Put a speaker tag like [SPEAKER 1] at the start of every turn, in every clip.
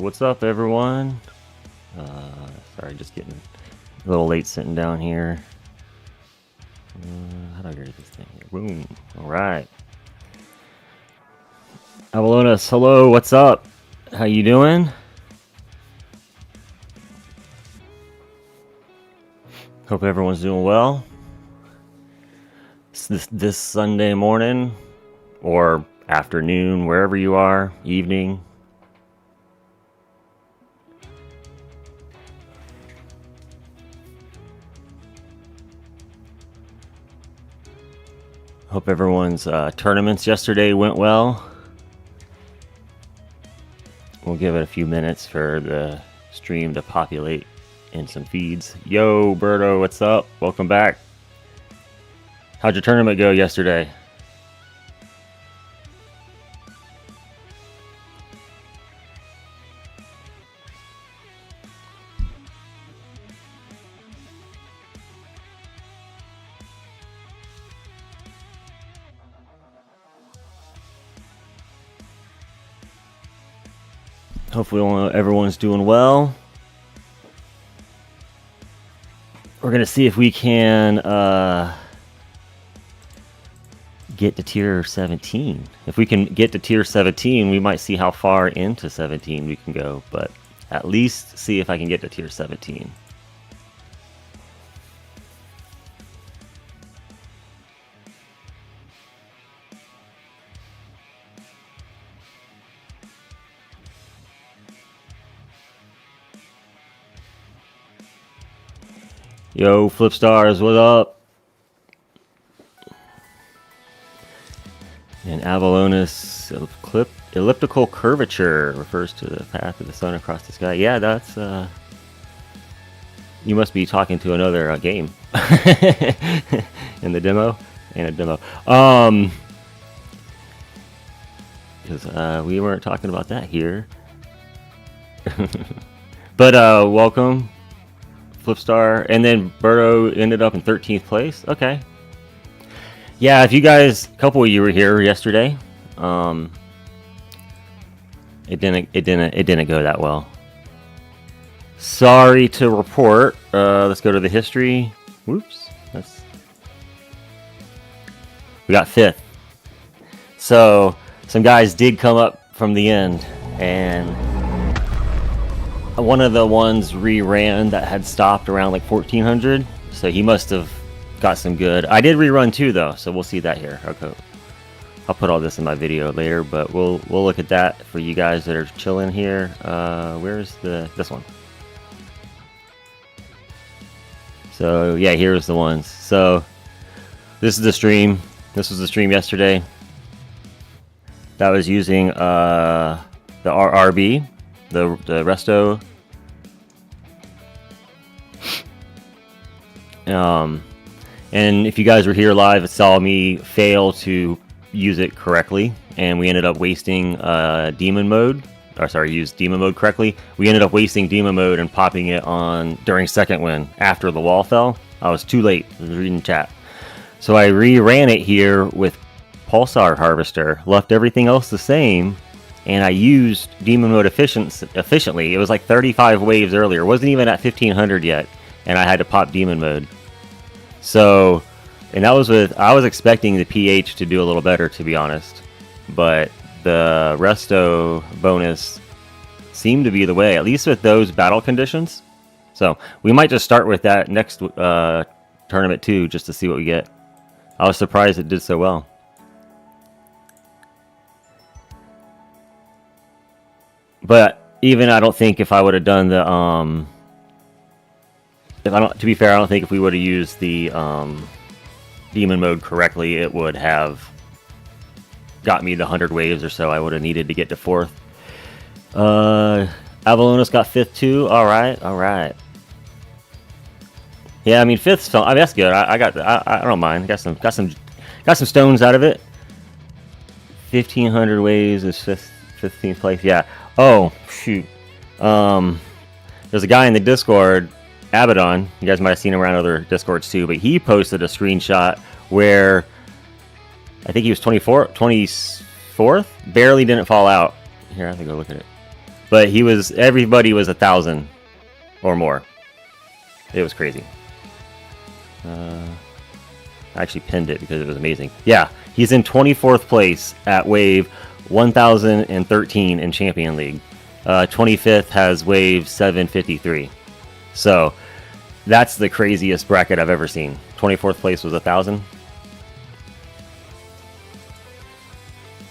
[SPEAKER 1] What's up, everyone? Sorry, just getting a little late sitting down here. How do I get this thing here? Boom. All right. Avalonis, hello. What's up? How you doing? Hope everyone's doing well. This Sunday morning or afternoon, wherever you are, evening. Hope everyone's tournaments yesterday went well. We'll give it a few minutes for the stream to populate in some feeds. Yo, Berto, what's up? Welcome back. How'd your tournament go yesterday? Hopefully everyone's doing well. We're going to see if we can get to tier 17. If we can get to tier 17, we might see how far into 17 we can go, but at least see if I can get to tier 17. Yo, Flipstars, what up? And Avalonis, elliptical curvature refers to the path of the sun across the sky. Yeah, that's you must be talking to another game in the demo. Because we weren't talking about that here. But welcome, Flipstar, and then Berto ended up in 13th place. Okay. Yeah, if you guys, a couple of you were here yesterday. It didn't go that well. Sorry to report. Let's go to the history. Whoops. We got 5th. So some guys did come up from the end, and one of the ones re-ran that had stopped around like 1400, so he must have got some good. I did rerun too though, so we'll see that here. Okay. I'll put all this in my video later, but we'll look at that for you guys that are chilling here. Where's this one? So yeah, here's the ones. So this is the stream. This was the stream yesterday. That was using the RB, the resto. And if you guys were here live, it saw me fail to use it correctly, and we ended up wasting demon mode. Or sorry, use demon mode correctly. We ended up wasting demon mode and popping it on during second win after the wall fell. I was too late. I was reading chat. So I re-ran it here with Pulsar Harvester, left everything else the same, and I used demon mode efficiently. It was like 35 waves earlier. It wasn't even at 1500 yet, and I had to pop demon mode. So, and that was I was expecting the PH to do a little better, to be honest, but the resto bonus seemed to be the way, at least with those battle conditions. So we might just start with that next tournament too, just to see what we get. I was surprised it did so well. But even I don't think if I would have done the to be fair, I don't think if we would have used the demon mode correctly, it would have got me the 100 waves or so I would have needed to get to 4th. Avalonis got 5th too. All right. Yeah, I mean 5th. I mean that's good. I don't mind. Got some stones out of it. 1500 waves is 15th place. Yeah. Oh shoot. There's a guy in the Discord, Abaddon. You guys might have seen him around other Discords too, but he posted a screenshot where I think he was 24th, barely didn't fall out. Here, I have to go look at it. But everybody was 1,000 or more. It was crazy. I actually pinned it because it was amazing. Yeah, he's in 24th place at wave 1013 in Champion League. 25th has wave 753. So that's the craziest bracket I've ever seen. 24th place was 1,000.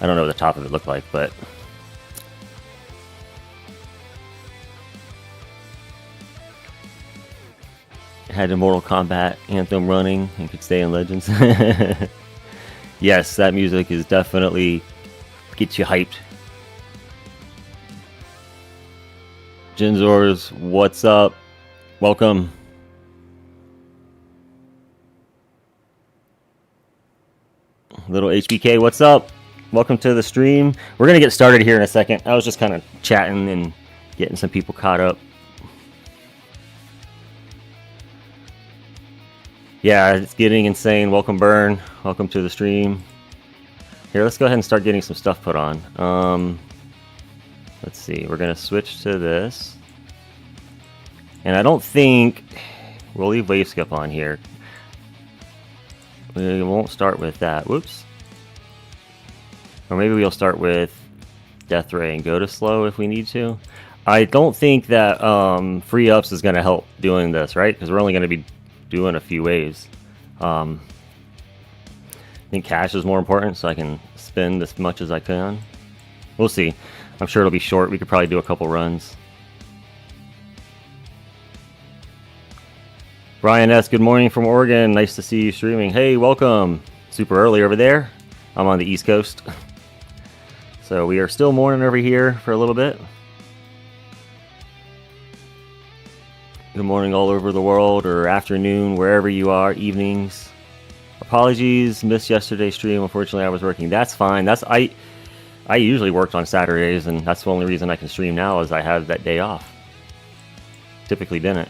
[SPEAKER 1] I don't know what the top of it looked like, but had a Mortal Kombat anthem running and could stay in Legends. Yes, that music is definitely gets you hyped. Jinzors, what's up? Welcome. Little HBK, what's up? Welcome to the stream. We're going to get started here in a second. I was just kind of chatting and getting some people caught up. Yeah, it's getting insane. Welcome, Burn. Welcome to the stream. Here, let's go ahead and start getting some stuff put on. Let's see. We're going to switch to this. And I don't think... We'll leave Wave Skip on here. We won't start with that. Whoops. Or maybe we'll start with Death Ray and go to slow if we need to. I don't think that free ups is going to help doing this, right? Because we're only going to be doing a few waves. I think cash is more important, so I can spend as much as I can. We'll see. I'm sure it'll be short. We could probably do a couple runs. Brian S., good morning from Oregon. Nice to see you streaming. Hey, welcome. Super early over there. I'm on the East Coast. So we are still morning over here for a little bit. Good morning all over the world, or afternoon, wherever you are, evenings. Apologies, missed yesterday's stream. Unfortunately, I was working. That's fine. I usually worked on Saturdays, and that's the only reason I can stream now is I have that day off. Typically didn't.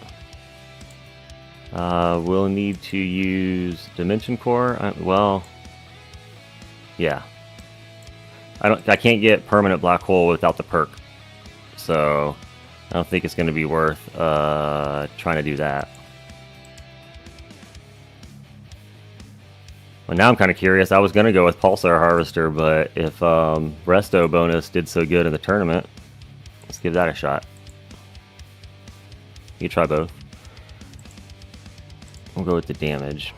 [SPEAKER 1] We'll need to use Dimension Core. Well, yeah. I can't get permanent black hole without the perk, so I don't think it's going to be worth trying to do that. Well, now I'm kind of curious. I was going to go with Pulsar Harvester, but if Resto bonus did so good in the tournament, let's give that a shot. You try both. We'll go with the damage.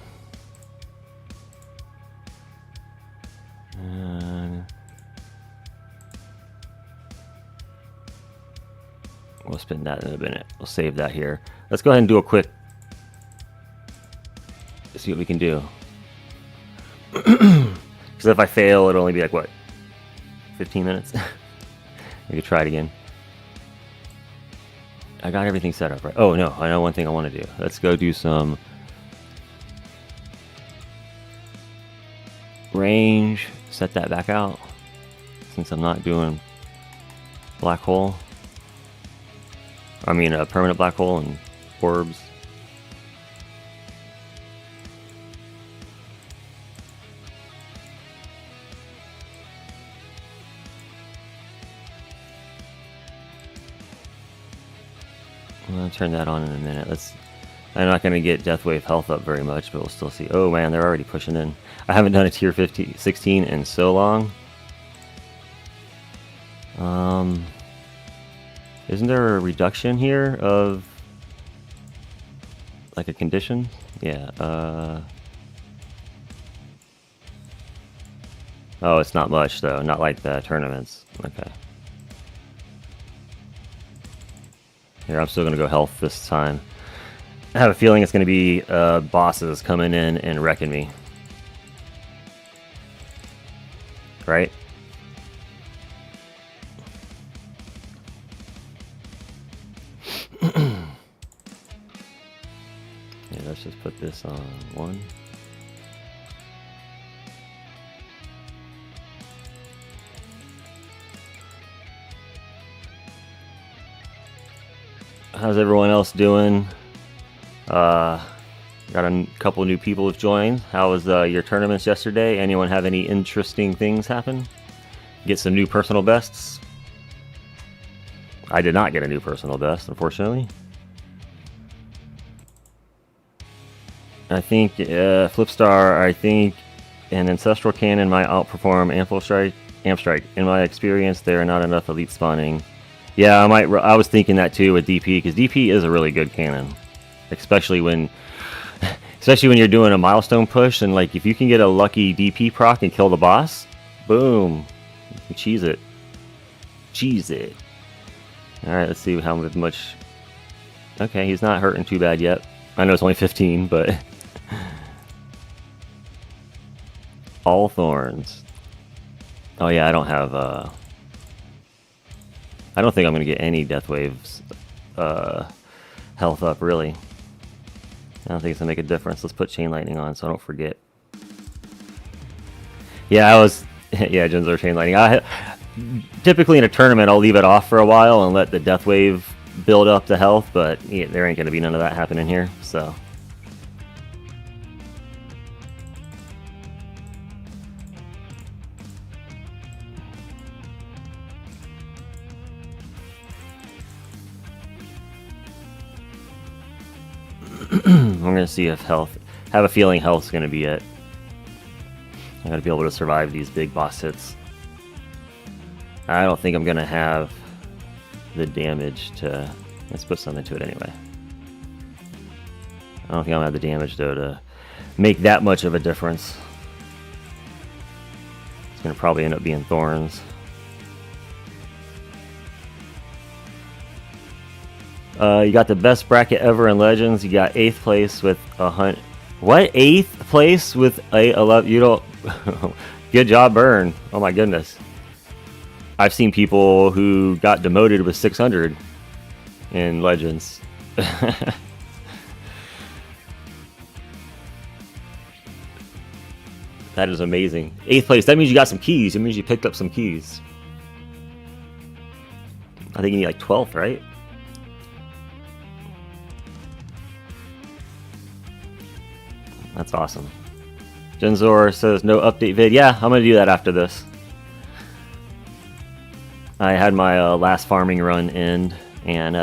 [SPEAKER 1] We'll spin that in a minute. We'll save that here. Let's go ahead and do a quick... see what we can do. Because if I fail, it'll only be like, what? 15 minutes? We could try it again. I got everything set up, right? Oh, no. I know one thing I want to do. Let's go do some... range. Set that back out. Since I'm not doing black hole. I mean, a permanent black hole and orbs. I'm gonna turn that on in a minute. I'm not gonna get Death Wave health up very much, but we'll still see. Oh man, they're already pushing in. I haven't done a tier 16 in so long. Isn't there a reduction here of like a condition? Yeah. Oh, it's not much though. Not like the tournaments. Okay. Here, I'm still gonna go health this time. I have a feeling it's gonna be bosses coming in and wrecking me. Right? Yeah, let's just put this on 1. How's everyone else doing? Got a couple new people who've joined. How was your tournaments yesterday? Anyone have any interesting things happen? Get some new personal bests? I did not get a new personal best, unfortunately. I think Flipstar, I think an Ancestral Cannon might outperform Amp Strike. In my experience, there are not enough elite spawning. Yeah, I was thinking that too with DP, because DP is a really good cannon, especially when you're doing a milestone push, and like if you can get a lucky DP proc and kill the boss, boom, you cheese it. Cheese it. All right, let's see how much. Okay, he's not hurting too bad yet. I know it's only 15, but all thorns. Oh yeah, I don't have. I don't think I'm gonna get any Death Waves health up really. I don't think it's gonna make a difference. Let's put Chain Lightning on so I don't forget. Yeah, I was. Yeah, Jinzo Chain Lightning. Typically in a tournament, I'll leave it off for a while and let the Death Wave build up the health, but yeah, there ain't gonna be none of that happening here. So. I'm gonna see if health. Have a feeling health's gonna be it. I gotta be able to survive these big boss hits. I don't think I'm gonna have the damage to. Let's put something to it anyway. I don't think I'm gonna have the damage though to make that much of a difference. It's gonna probably end up being thorns. You got the best bracket ever in Legends. You got 8th place with a hunt. What? 8th place with a 11? You don't. Good job, Burn. Oh my goodness. I've seen people who got demoted with 600 in Legends. That is amazing. 8th place. That means you got some keys. It means you picked up some keys. I think you need like 12th, right? That's awesome. Genzor says no update vid. Yeah, I'm gonna do that after this. I had my last farming run end and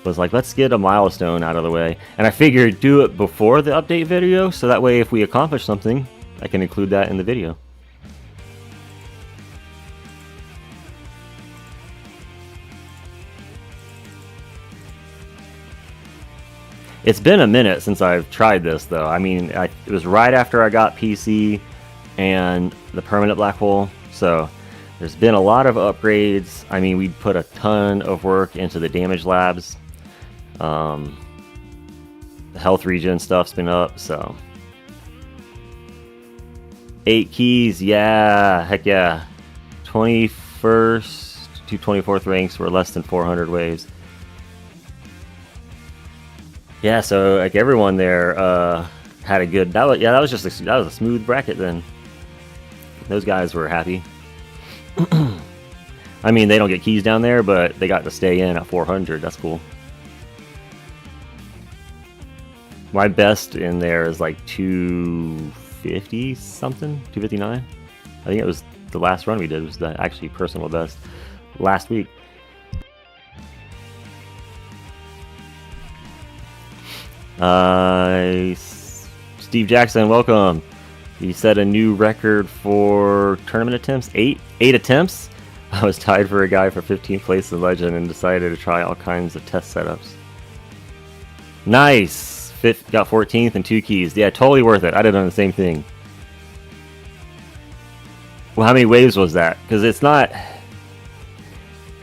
[SPEAKER 1] was like, let's get a milestone out of the way. And I figured do it before the update video, so that way if we accomplish something, I can include that in the video. It's been a minute since I've tried this, though. I mean, it was right after I got PC and the permanent black hole, so there's been a lot of upgrades. I mean, we put a ton of work into the damage labs. The health regen stuff's been up, so. 8 keys, yeah, heck yeah. 21st to 24th ranks were less than 400 waves. Yeah, so like everyone there had a good. That was just a smooth bracket then. Those guys were happy. I mean, they don't get keys down there, but they got to stay in at 400. That's cool. My best in there is like 250 something, 259. I think it was the last run we did was the actually personal best last week. Steve Jackson, welcome. He set a new record for tournament attempts. 8 attempts. I was tied for a guy for 15th place in Legend and decided to try all kinds of test setups. Nice. Got 14th and 2 keys. Yeah, totally worth it. I'd have done the same thing. Well, how many waves was that? Because it's not. I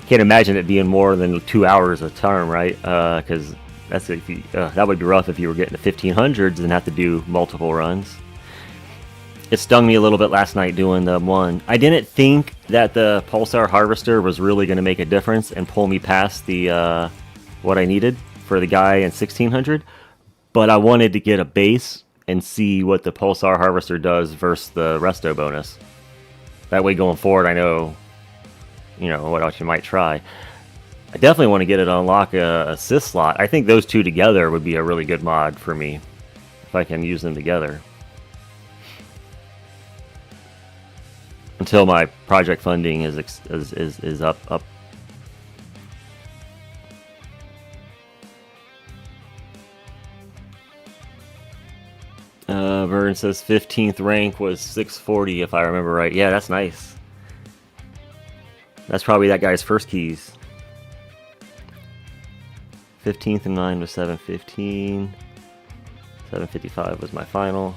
[SPEAKER 1] can't imagine it being more than 2 hours a term, right? Because that's if you, that would be rough if you were getting to 1500s and have to do multiple runs. It stung me a little bit last night doing the one. I didn't think that the Pulsar Harvester was really going to make a difference and pull me past the what I needed for the guy in 1600, but I wanted to get a base and see what the Pulsar Harvester does versus the Resto bonus. That way going forward, I know, what else you might try. I definitely want to get it to unlock a assist slot. I think those two together would be a really good mod for me if I can use them together. Until my project funding is up. Burn says 15th rank was 640, if I remember right. Yeah, that's nice. That's probably that guy's first keys. 15th and 9 was 715. 755 was my final.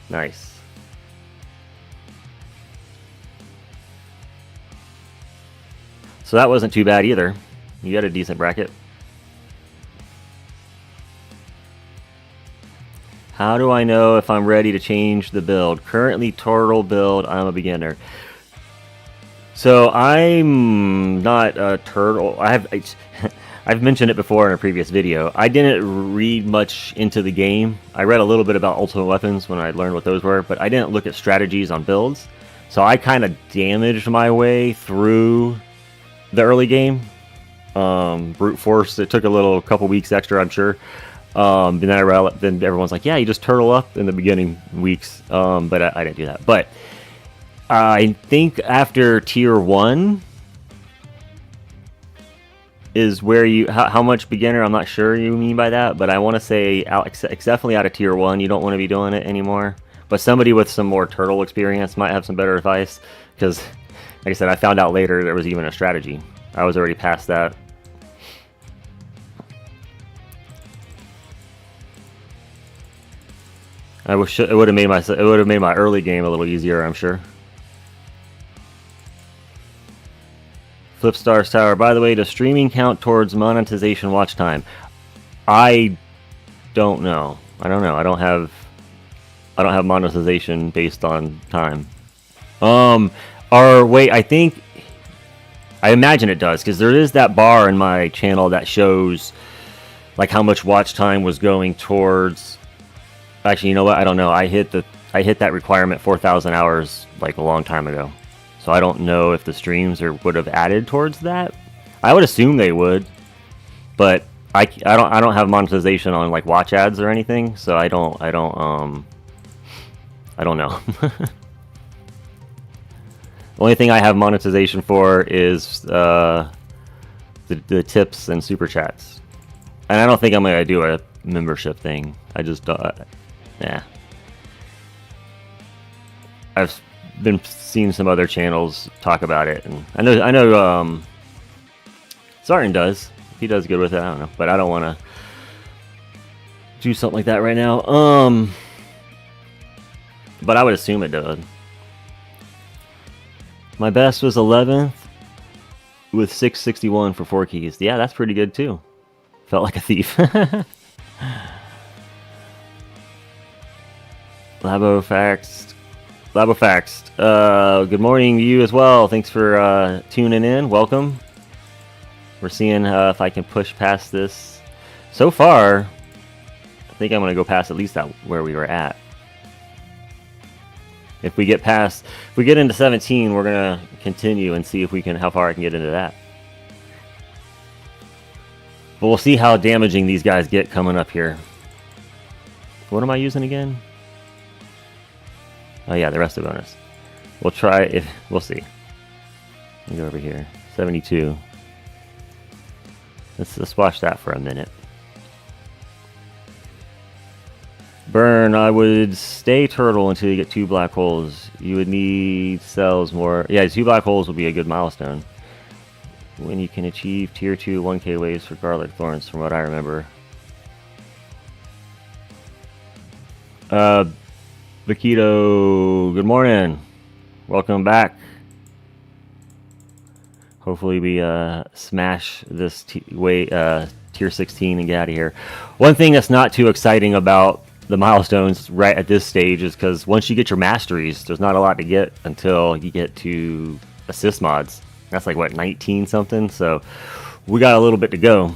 [SPEAKER 1] Nice. So that wasn't too bad either. You had a decent bracket. How do I know if I'm ready to change the build? Currently turtle build, I'm a beginner. So I'm not a turtle. I've mentioned it before in a previous video. I didn't read much into the game. I read a little bit about ultimate weapons when I learned what those were, but I didn't look at strategies on builds. So I kind of damaged my way through the early game. Brute force. It took a couple weeks extra, I'm sure. Then everyone's like, yeah, you just turtle up in the beginning weeks. But I didn't do that. But I think after tier 1 is where you how much beginner, I'm not sure you mean by that, but I want to say definitely out of tier 1 you don't want to be doing it anymore. But somebody with some more turtle experience might have some better advice, because like I said, I found out later there was even a strategy. I was already past that. I wish it would have made my early game a little easier, I'm sure. Flipstars Tower. By the way, does streaming count towards monetization watch time? I don't know. I don't know. I don't have monetization based on time. Wait, I imagine it does, because there is that bar in my channel that shows like how much watch time was going towards. Actually, you know what? I don't know. I hit that requirement 4,000 hours like a long time ago. So I don't know if the streams would have added towards that. I would assume they would, but I don't have monetization on like watch ads or anything, so I don't know. The only thing I have monetization for is the tips and super chats, and I don't think I'm gonna do a membership thing. I just yeah. I've been seeing some other channels talk about it, and I know Sartin does. He does good with it. I don't know, but I don't want to do something like that right now. But I would assume it does. My best was 11th with 661 for 4 keys. Yeah, that's pretty good too. Felt like a thief. Labofaxed. Good morning to you as well. Thanks for tuning in. Welcome. We're seeing if I can push past this. So far, I think I'm going to go past at least that where we were at. If we get into 17, we're going to continue and see if we can, how far I can get into that. But we'll see how damaging these guys get coming up here. What am I using again? Oh yeah, the rest of bonus. We'll try we'll see. Let me go over here. 72. Let's watch that for a minute. Burn, I would stay turtle until you get 2 black holes. You would need cells more. Yeah, 2 black holes will be a good milestone. When you can achieve tier 2 1k waves for garlic thorns, from what I remember. Bakito, good morning. Welcome back. Hopefully we smash this tier 16 and get out of here. One thing that's not too exciting about the milestones right at this stage is because once you get your masteries, there's not a lot to get until you get to assist mods. That's like, what, 19 something? So we got a little bit to go.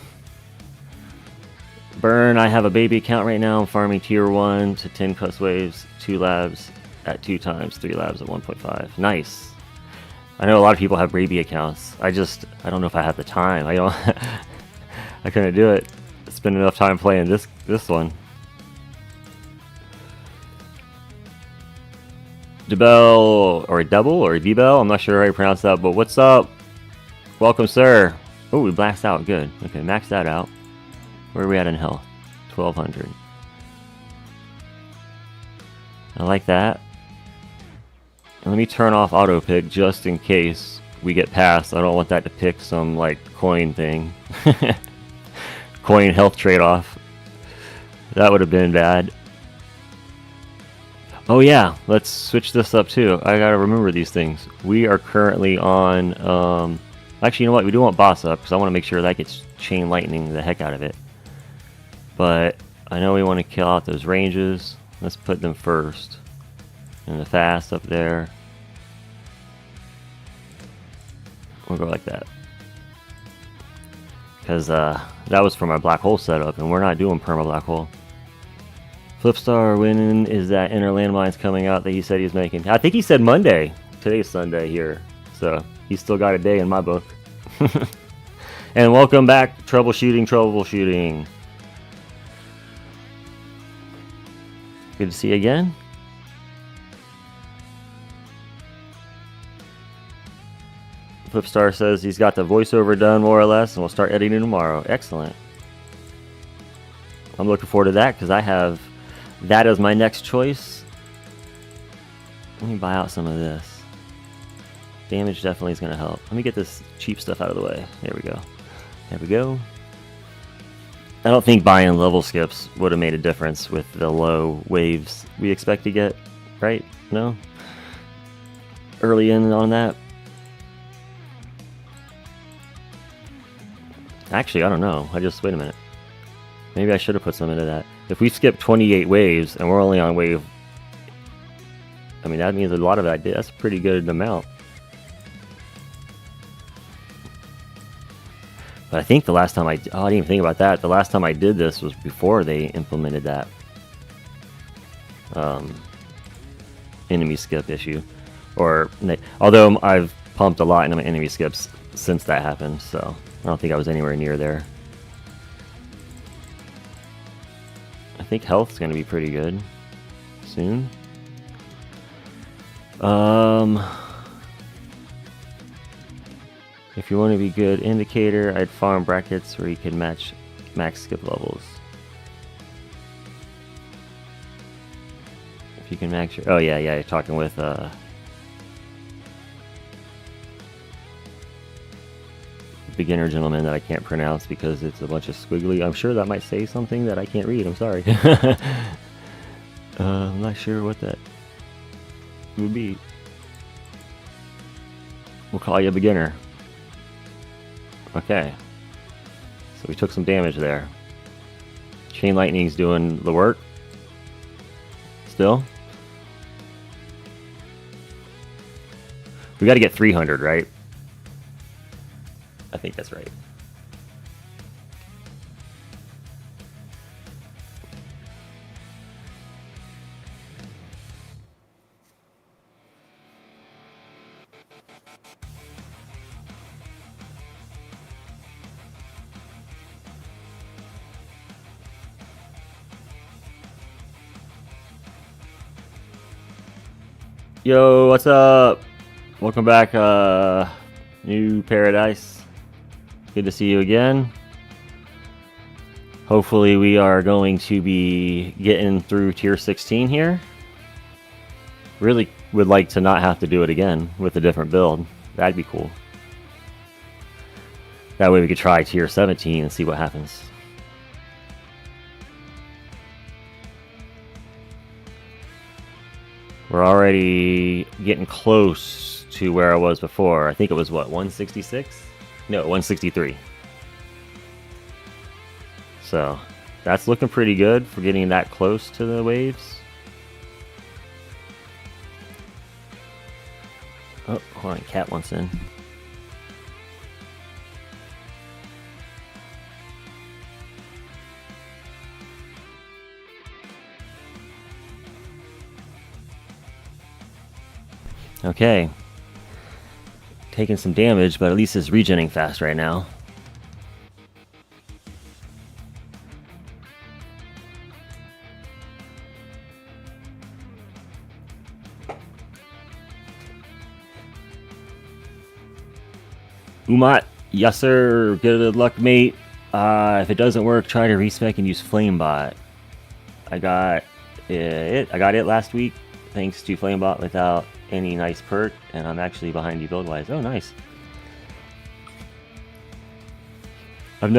[SPEAKER 1] Burn, I have a baby account right now. I'm farming tier 1 to 10 quest waves, 2 labs at 2 times, 3 labs at 1.5. Nice. I know a lot of people have baby accounts. I don't know if I have the time. I couldn't do it. Spend enough time playing this one. Debel, or Double, or Debel, I'm not sure how you pronounce that, but what's up? Welcome, sir. Oh, we blacked out. Good. Okay, max that out. Where are we at in health? 1200. I like that. Let me turn off auto pick just in case we get past. I don't want that to pick some like coin thing. Coin health trade-off. That would have been bad. Oh yeah, let's switch this up too. I gotta remember these things. We are currently on... actually, you know what? We do want boss up because I want to make sure that gets chain lightning the heck out of it. But I know we want to kill out those ranges. Let's put them first. And the fast up there. We'll go like that. Because that was for my black hole setup, and we're not doing perma black hole. Flipstar, when is that inner landmines coming out that he said he was making? I think he said Monday. Today's Sunday here. So he's still got a day in my book. And welcome back, troubleshooting. Good to see you again. Flipstar says he's got the voiceover done more or less, and we'll start editing tomorrow. Excellent. I'm looking forward to that because I have that as my next choice. Let me buy out some of this. Damage definitely is going to help. Let me get this cheap stuff out of the way. There we go. There we go. I don't think buying level skips would have made a difference with the low waves we expect to get, right? No? Early in on that? Actually, I don't know. Wait a minute. Maybe I should have put some into that. If we skip 28 waves and we're only on wave... I mean, that means a lot of that did. That's a pretty good amount. But I think the last time I didn't even think about that. The last time I did this was before they implemented that enemy skip issue. Although I've pumped a lot into my enemy skips since that happened, so I don't think I was anywhere near there. I think health's going to be pretty good soon. If you want to be good indicator, I'd farm brackets where you can match max skip levels. If you can max your... Oh yeah, you're talking with beginner gentleman that I can't pronounce because it's a bunch of squiggly. I'm sure that might say something that I can't read. I'm sorry. I'm not sure what that would be. We'll call you a beginner. Okay. So we took some damage there. Chain Lightning's doing the work. Still. We got to get 300, right? I think that's right. Yo, what's up? Welcome back, New Paradise. Good to see you again. Hopefully we are going to be getting through tier 16 here. Really would like to not have to do it again with a different build. That'd be cool. That way we could try tier 17 and see what happens. We're already getting close to where I was before. I think it was, what, 166? No, 163. So, that's looking pretty good for getting that close to the waves. Oh, hold on, Cat wants in. Okay. Taking some damage, but at least it's regenerating fast right now. Umat, yes sir, good luck mate. If it doesn't work, try to respec and use Flamebot. I got it last week. thanks to Flamebot without any nice perk, and I'm actually behind you build-wise. Oh, nice. I've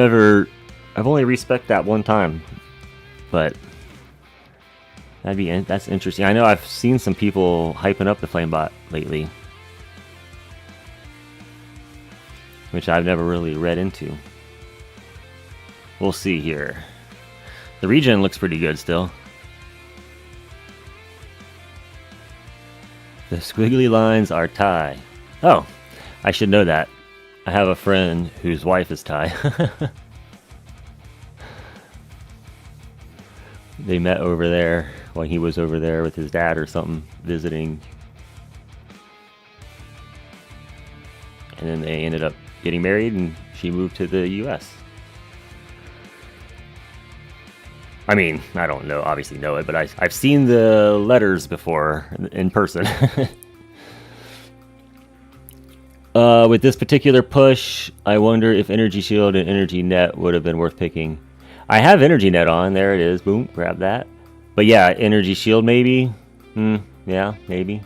[SPEAKER 1] only respec that one time, but that's interesting. I know I've seen some people hyping up the Flamebot lately, which I've never really read into. We'll see here. The regen looks pretty good still. The squiggly lines are Thai. Oh, I should know that. I have a friend whose wife is Thai. They met over there when he was over there with his dad or something, visiting. And then they ended up getting married and she moved to the US. I mean, I don't know, obviously know it, but I've seen the letters before in person. With this particular push, I wonder if Energy Shield and Energy Net would have been worth picking. I have Energy Net on. There it is. Boom. Grab that. But yeah, Energy Shield maybe. Yeah, maybe.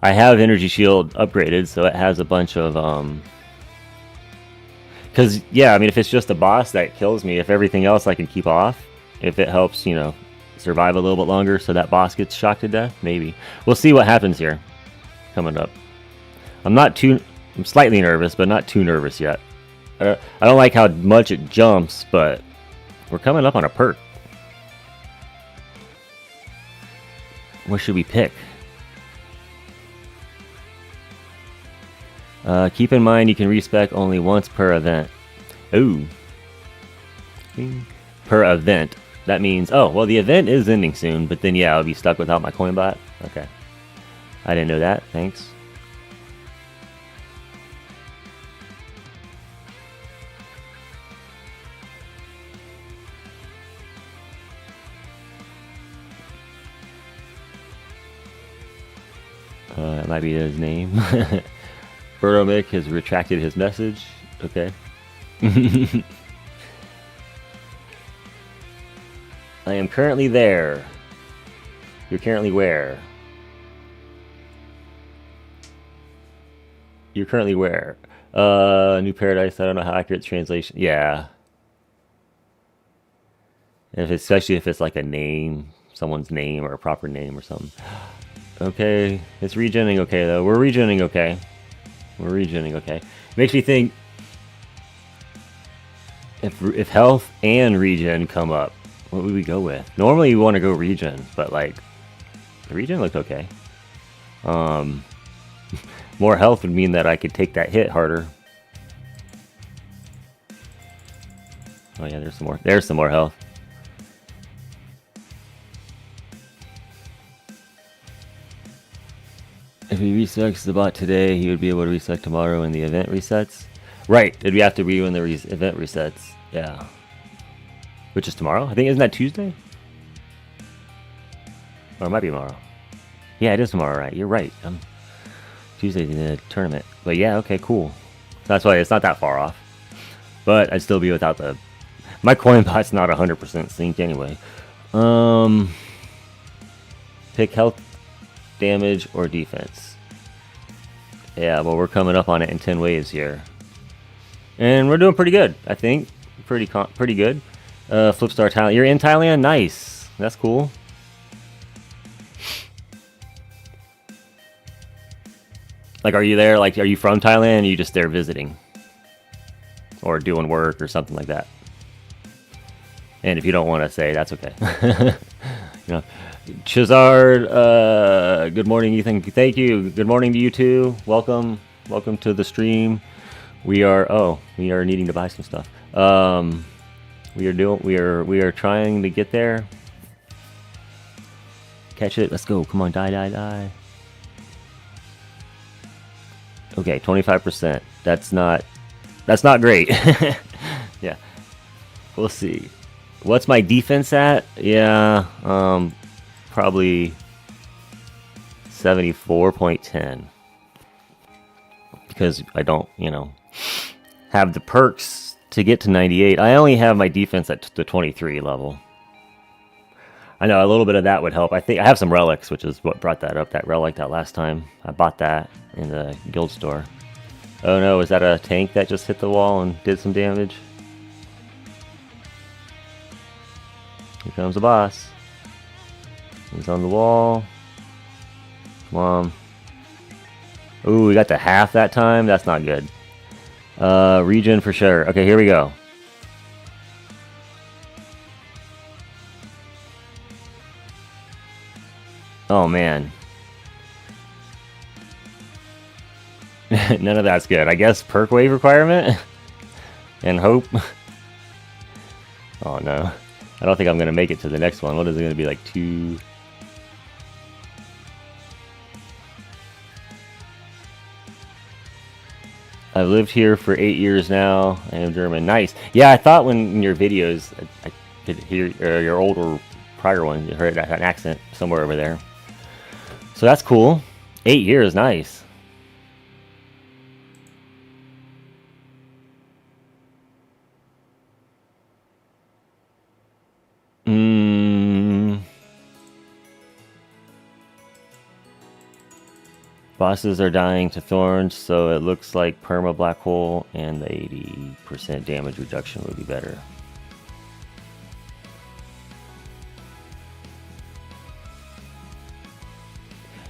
[SPEAKER 1] I have Energy Shield upgraded, so it has a bunch of... Because, yeah, I mean, if it's just a boss that kills me, if everything else I can keep off, if it helps, you know, survive a little bit longer so that boss gets shocked to death, maybe. We'll see what happens here coming up. I'm slightly nervous, but not too nervous yet. I don't like how much it jumps, but we're coming up on a perk. What should we pick? Keep in mind you can respec only once per event. Ooh. Per event. That means, oh, well, the event is ending soon, but then, yeah, I'll be stuck without my coin bot. Okay. I didn't know that. Thanks. That might be his name. Burromic has retracted his message. Okay. I am currently there. You're currently where? You're currently where? New Paradise. I don't know how accurate translation. Yeah. Especially if it's like a name, someone's name or a proper name or something. Okay, it's regenning okay though. We're regenning okay. We're regenning okay. Makes me think if health and regen come up, what would we go with? Normally we want to go regen, but like the regen looked okay. More health would mean that I could take that hit harder. Oh yeah, there's some more. There's some more health. If he resets the bot today, he would be able to reset tomorrow when the event resets. Right, it'd have to be when the event resets. Yeah. Which is tomorrow? I think, isn't that Tuesday? Or it might be tomorrow. Yeah, it is tomorrow, right? You're right. Tuesday's in the tournament. But yeah, okay, cool. That's why it's not that far off. But I'd still be without the... My coin bot's not 100% synced anyway. Pick health, damage, or defense. Yeah, well, we're coming up on it in 10 waves here. And we're doing pretty good, I think. Pretty good. Flipstar Thailand. You're in Thailand? Nice. That's cool. Like, are you there? Like, are you from Thailand? Or are you just there visiting? Or doing work or something like that? And if you don't want to say, that's okay. You know, Chizard, good morning, Ethan. Thank you. Good morning to you too. Welcome to the stream. We are needing to buy some stuff. We are trying to get there. Catch it. Let's go. Come on, die. Okay, 25%. That's not great. Yeah. We'll see. What's my defense at? Yeah, probably 74.10. Because I don't, have the perks to get to 98. I only have my defense at the 23 level. I know a little bit of that would help. I think I have some relics, which is what brought that up. That relic that last time I bought that in the guild store. Oh no, is that a tank that just hit the wall and did some damage? Here comes the boss. He's on the wall. Come on. Ooh, we got to half that time. That's not good. Regen for sure. Okay, here we go. Oh man. None of that's good. I guess perk wave requirement? And hope? Oh no. I don't think I'm going to make it to the next one. What is it going to be, like 2... I've lived here for 8 years now. I am German. Nice. Yeah, I thought when in your videos, I could hear your older prior one, you heard an accent somewhere over there. So that's cool. 8 years, nice. Bosses are dying to thorns, so it looks like perma black hole and the 80% damage reduction would be better.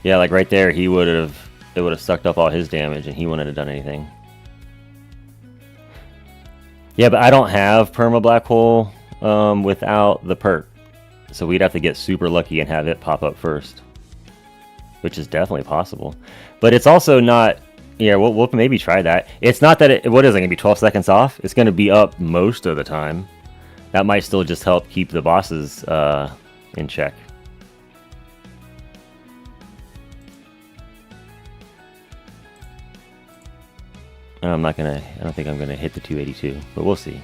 [SPEAKER 1] Yeah, like right there, it would have sucked up all his damage, and he wouldn't have done anything. Yeah, but I don't have perma black hole without the perk, so we'd have to get super lucky and have it pop up first, which is definitely possible. But it's also not. Yeah, we'll maybe try that. It's not that what is it going to be 12 seconds off? It's going to be up most of the time. That might still just help keep the bosses in check. I don't think I'm gonna hit the 282, but we'll see.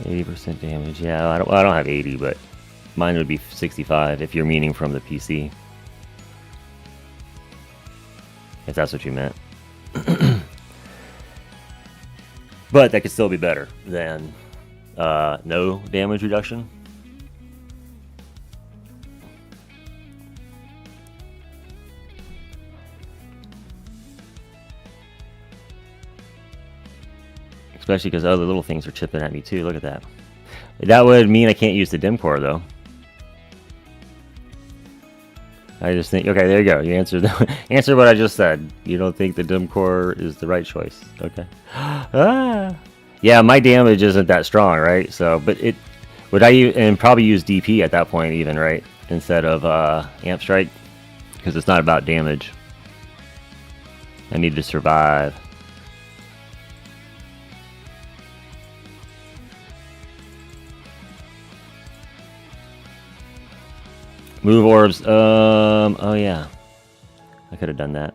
[SPEAKER 1] %, damage. Yeah, I don't have 80, but mine would be 65 if you're meaning from the PC. If that's what you meant. But that could still be better than no damage reduction. Especially because other little things are chipping at me too. Look at that. That would mean I can't use the dim core though. I just think, okay, there you go. You answered answer what I just said. You don't think the dim core is the right choice. Okay. Yeah, my damage isn't that strong, right? So, but it would and probably use DP at that point even, right? Instead of amp strike, because it's not about damage. I need to survive. Move orbs. Oh yeah, I could have done that.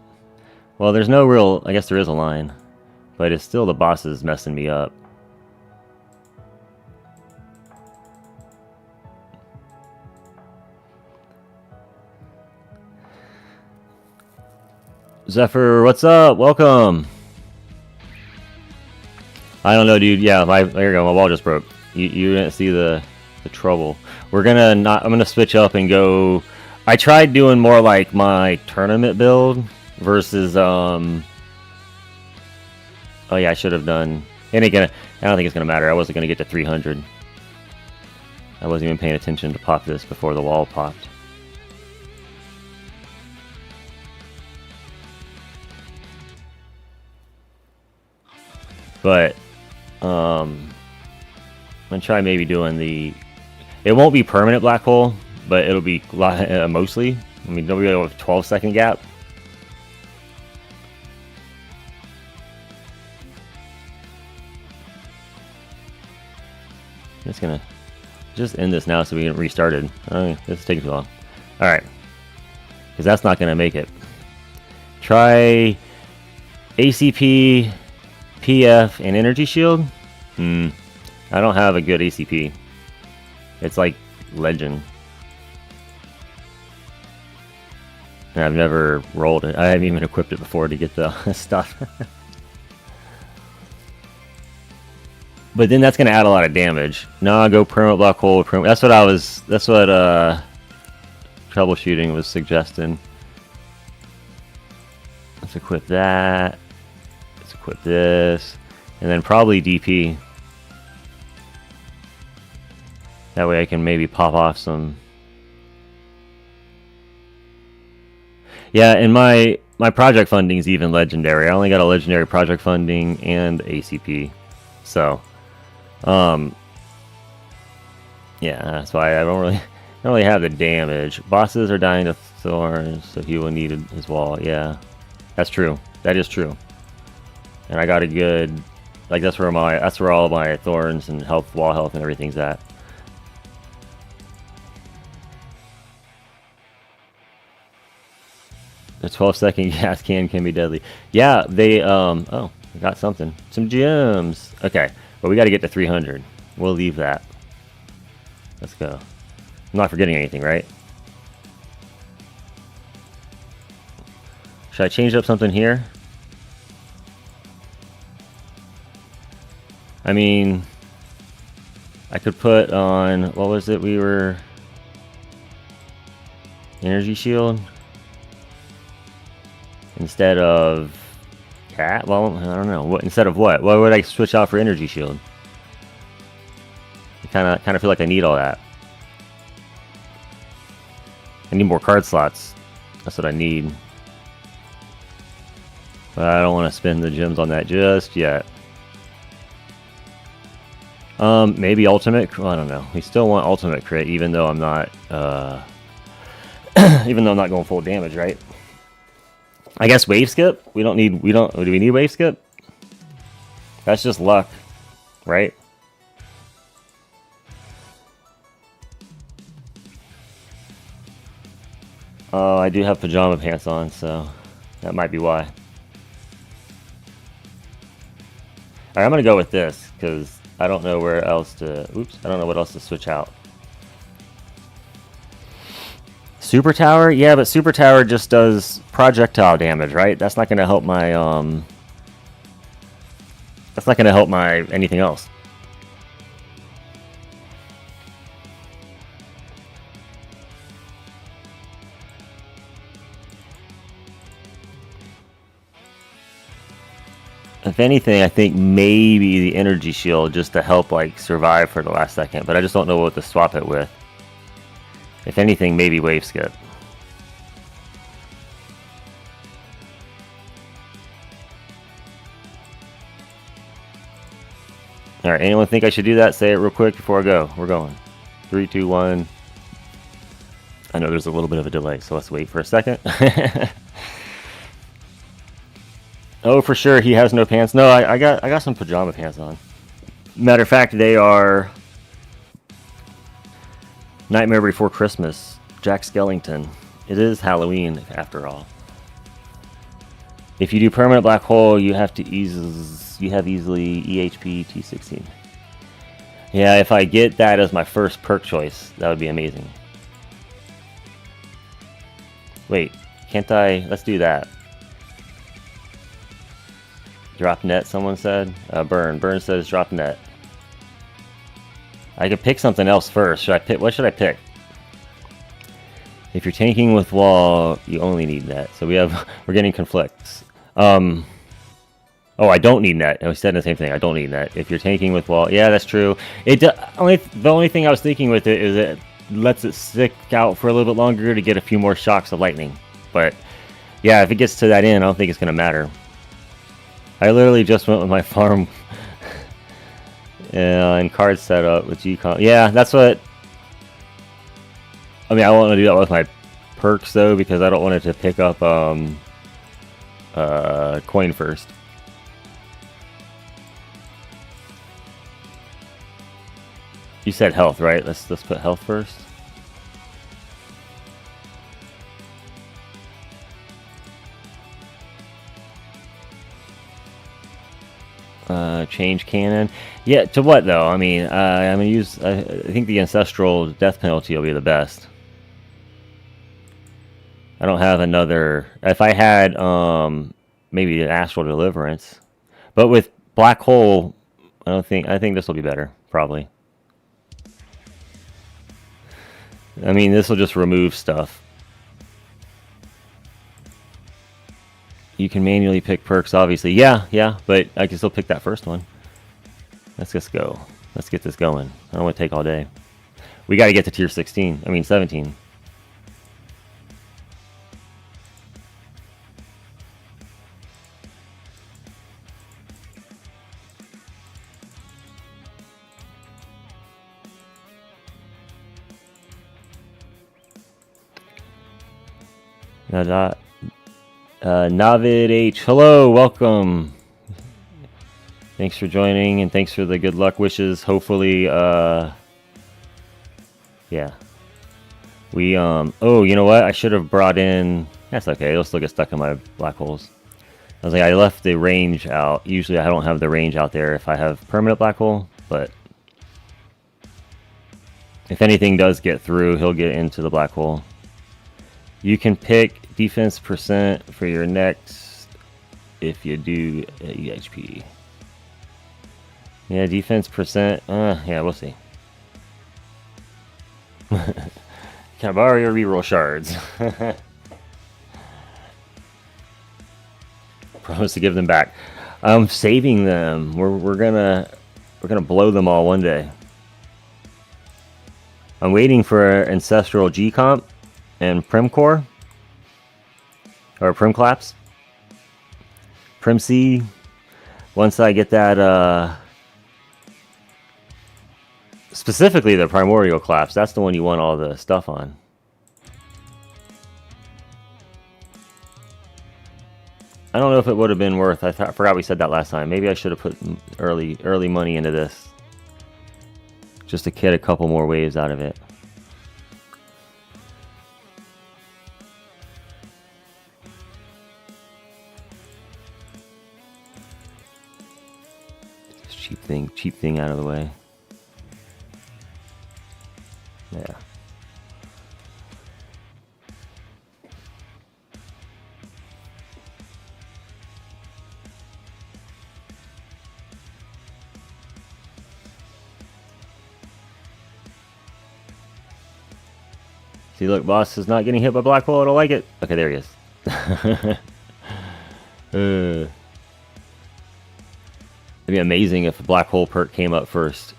[SPEAKER 1] Well, there's no real. I guess there is a line, but it's still the bosses messing me up. Zephyr, what's up? Welcome. I don't know, dude. Yeah, there you go. My wall just broke. You didn't see the trouble. I'm gonna switch up and go. I tried doing more like my tournament build versus oh yeah, I should have done. I don't think it's gonna matter. I wasn't gonna get to 300. I wasn't even paying attention to pop this before the wall popped. But I'm gonna try maybe doing the. It won't be permanent black hole, but it'll be mostly. I mean, don't be able to have a 12-second gap. Just gonna end this now so we can get restarted. Oh, this is taking too long. All right, because that's not gonna make it. Try ACP, PF, and energy shield. I don't have a good ACP. It's like legend. And I've never rolled it. I haven't even equipped it before to get the stuff. But then that's going to add a lot of damage. No, I'll go permanent black hole. That's what troubleshooting was suggesting. Let's equip that. Let's equip this. And then probably DP. That way I can maybe pop off some. Yeah, and my project funding is even legendary. I only got a legendary project funding and ACP. So, yeah, that's why I don't really have the damage. Bosses are dying to thorns, so he will need his wall. Yeah, that's true. That is true. And I got a good, like that's where all my thorns and health, wall health, and everything's at. The 12-second gas can be deadly. Yeah, they oh, we got something. Some gems. Okay, but we got to get to 300. We'll leave that. Let's go. I'm not forgetting anything, right? Should I change up something here? I mean, I could put on, what was it we were... Energy shield? Instead of... cat? Well, I don't know. What instead of what? Why would I switch out for energy shield? I kind of feel like I need all that. I need more card slots. That's what I need. But I don't want to spend the gems on that just yet. Maybe ultimate. Well, I don't know. We still want ultimate crit, even though I'm not. Even though I'm not going full damage, right? I guess wave skip. Do we need wave skip? That's just luck, right? Oh, I do have pajama pants on, so that might be why. Alright, I'm gonna go with this because I don't know where else to. Oops, I don't know what else to switch out. Super tower, yeah, but super tower just does projectile damage, right? That's not gonna help my That's not gonna help my anything else. If anything, I think maybe the energy shield just to help like survive for the last second, but I just don't know what to swap it with. If anything, maybe wave skip. Alright, anyone think I should do that? Say it real quick before I go. We're going. 3, 2, 1. I know there's a little bit of a delay, so let's wait for a second. Oh, for sure, he has no pants. No, I got some pajama pants on. Matter of fact, they are Nightmare Before Christmas, Jack Skellington. It is Halloween, after all. If you do permanent black hole, you have easily EHP T16. Yeah, if I get that as my first perk choice, that would be amazing. Wait, can't I? Let's do that. Drop net, someone said. Burn says drop net. I could pick something else first. Should I pick? What should I pick? If you're tanking with wall, you only need net. So we're getting conflicts. Oh, I don't need net. We said the same thing. I don't need net. If you're tanking with wall, yeah, that's true. The only thing I was thinking with it is it lets it stick out for a little bit longer to get a few more shocks of lightning. But yeah, if it gets to that end, I don't think it's gonna matter. I literally just went with my farm and card setup with G-Con. Yeah, that's what. I mean, I want to do that with my perks though because I don't want it to pick up coin first. You said health, right? Let's put health first. Change cannon. Yeah, to what though? I mean, I'm gonna use. I think the ancestral death penalty will be the best. I don't have another. If I had, maybe an astral deliverance, but with black hole, I don't think. I think this will be better, probably. I mean, this will just remove stuff. You can manually pick perks, obviously. Yeah, but I can still pick that first one. Let's just go. Let's get this going. I don't want to take all day. We got to get to tier 16. I mean, 17. Navid H, hello, welcome. Thanks for joining and thanks for the good luck wishes. Hopefully, yeah. We, oh, you know what? I should have brought in, that's okay. It'll still get stuck in my black holes. I was like, I left the range out. Usually I don't have the range out there if I have permanent black hole, but if anything does get through, he'll get into the black hole. You can pick defense percent for your next if you do EHP. Yeah, defense percent. Yeah, we'll see. Can I borrow your reroll shards? Promise to give them back. I'm saving them. We're gonna blow them all one day. I'm waiting for ancestral G comp and Prim Core or Prim Collapse. Prim C. Once I get that, specifically the Primordial Collapse, that's the one you want all the stuff on. I don't know if it would have been worth. I forgot we said that last time. Maybe I should have put early money into this, just to get a couple more waves out of it. Cheap thing out of the way. Yeah. See, look, boss is not getting hit by black hole. I don't like it. Okay, there he is. It'd be amazing if a black hole perk came up first.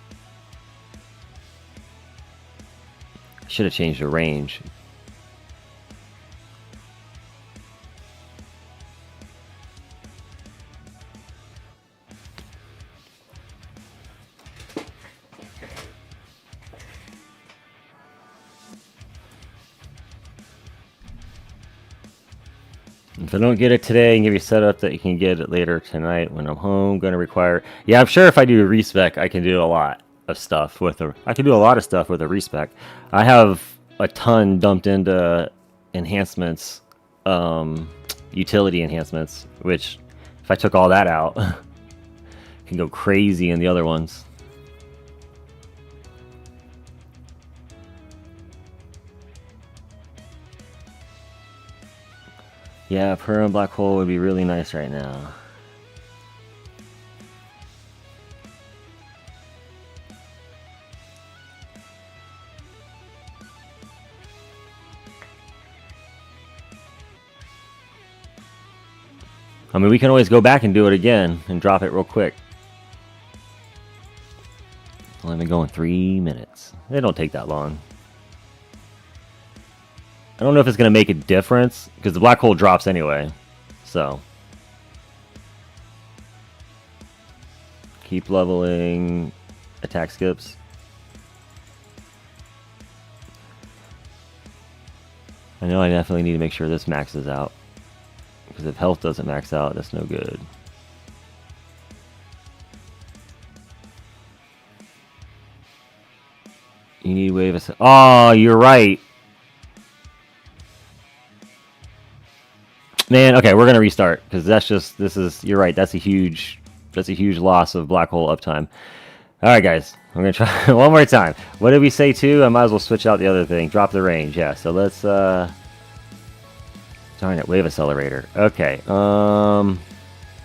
[SPEAKER 1] I should have changed the range. If I don't get it today and give you set up that you can get it later tonight when I'm home, going to require... Yeah, I'm sure if I do a respec, I can do a lot of stuff with a... I can do a lot of stuff with a respec. I have a ton dumped into enhancements, utility enhancements, which if I took all that out, can go crazy in the other ones. Yeah, permanent black hole would be really nice right now. I mean, we can always go back and do it again and drop it real quick. It's only been going 3 minutes. They don't take that long. I don't know if it's going to make a difference, because the black hole drops anyway. So. Keep leveling. Attack skips. I know I definitely need to make sure this maxes out. Because if health doesn't max out, that's no good. You need wave of... Oh, you're right. Man, okay, we're gonna restart because that's just you're right. That's a huge That's a huge loss of black hole uptime. All right, guys, I'm gonna try one more time. What did we say too? I might as well switch out the other thing. Drop the range. Yeah. So let's. Darn it, wave accelerator. Okay.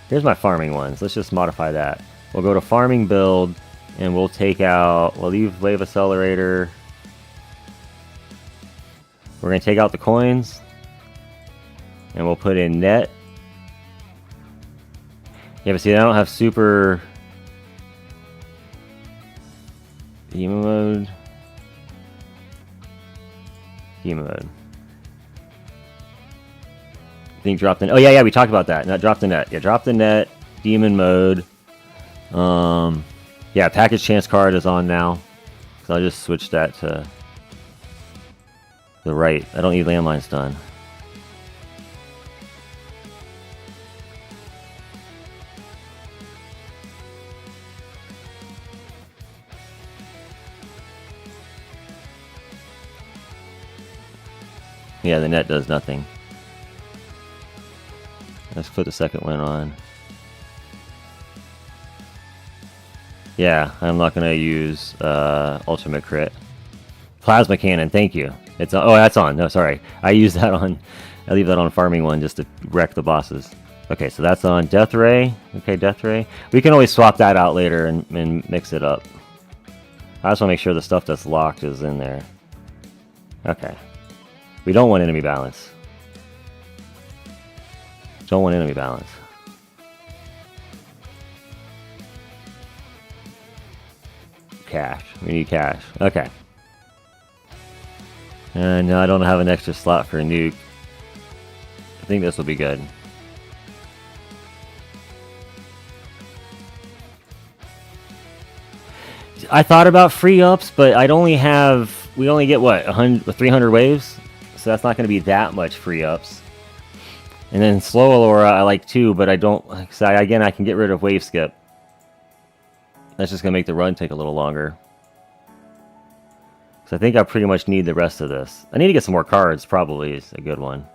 [SPEAKER 1] Here's my farming ones. Let's just modify that. We'll go to farming build, and we'll take out. We'll leave wave accelerator. We're gonna take out the coins, and we'll put in net. Yeah, but see, I don't have super. Demon mode. Demon mode. I think drop the. Oh yeah, we talked about that. Not drop the net. Yeah, drop the net. Demon mode. Yeah, package chance card is on now. So I'll just switch that to the right. I don't need landmines done. Yeah, the net does nothing. Let's put the second one on. Yeah, I'm not gonna use ultimate crit. Plasma cannon, thank you. It's on, oh, that's on. No, sorry, I use that on. I leave that on farming one just to wreck the bosses. Okay, so that's on death ray. Okay, death ray. We can always swap that out later and mix it up. I just want to make sure the stuff that's locked is in there. Okay. We don't want enemy balance. Don't want enemy balance. Cash. We need cash. Okay. And I don't have an extra slot for a nuke. I think this will be good. I thought about free ups, but I'd only have. We only get what 300 waves, so that's not going to be that much free ups. And then slow Allura I like too, but I don't. So again, I can get rid of wave skip. That's just gonna make the run take a little longer. So I think I pretty much need the rest of this. I need to get some more cards. Probably is a good one.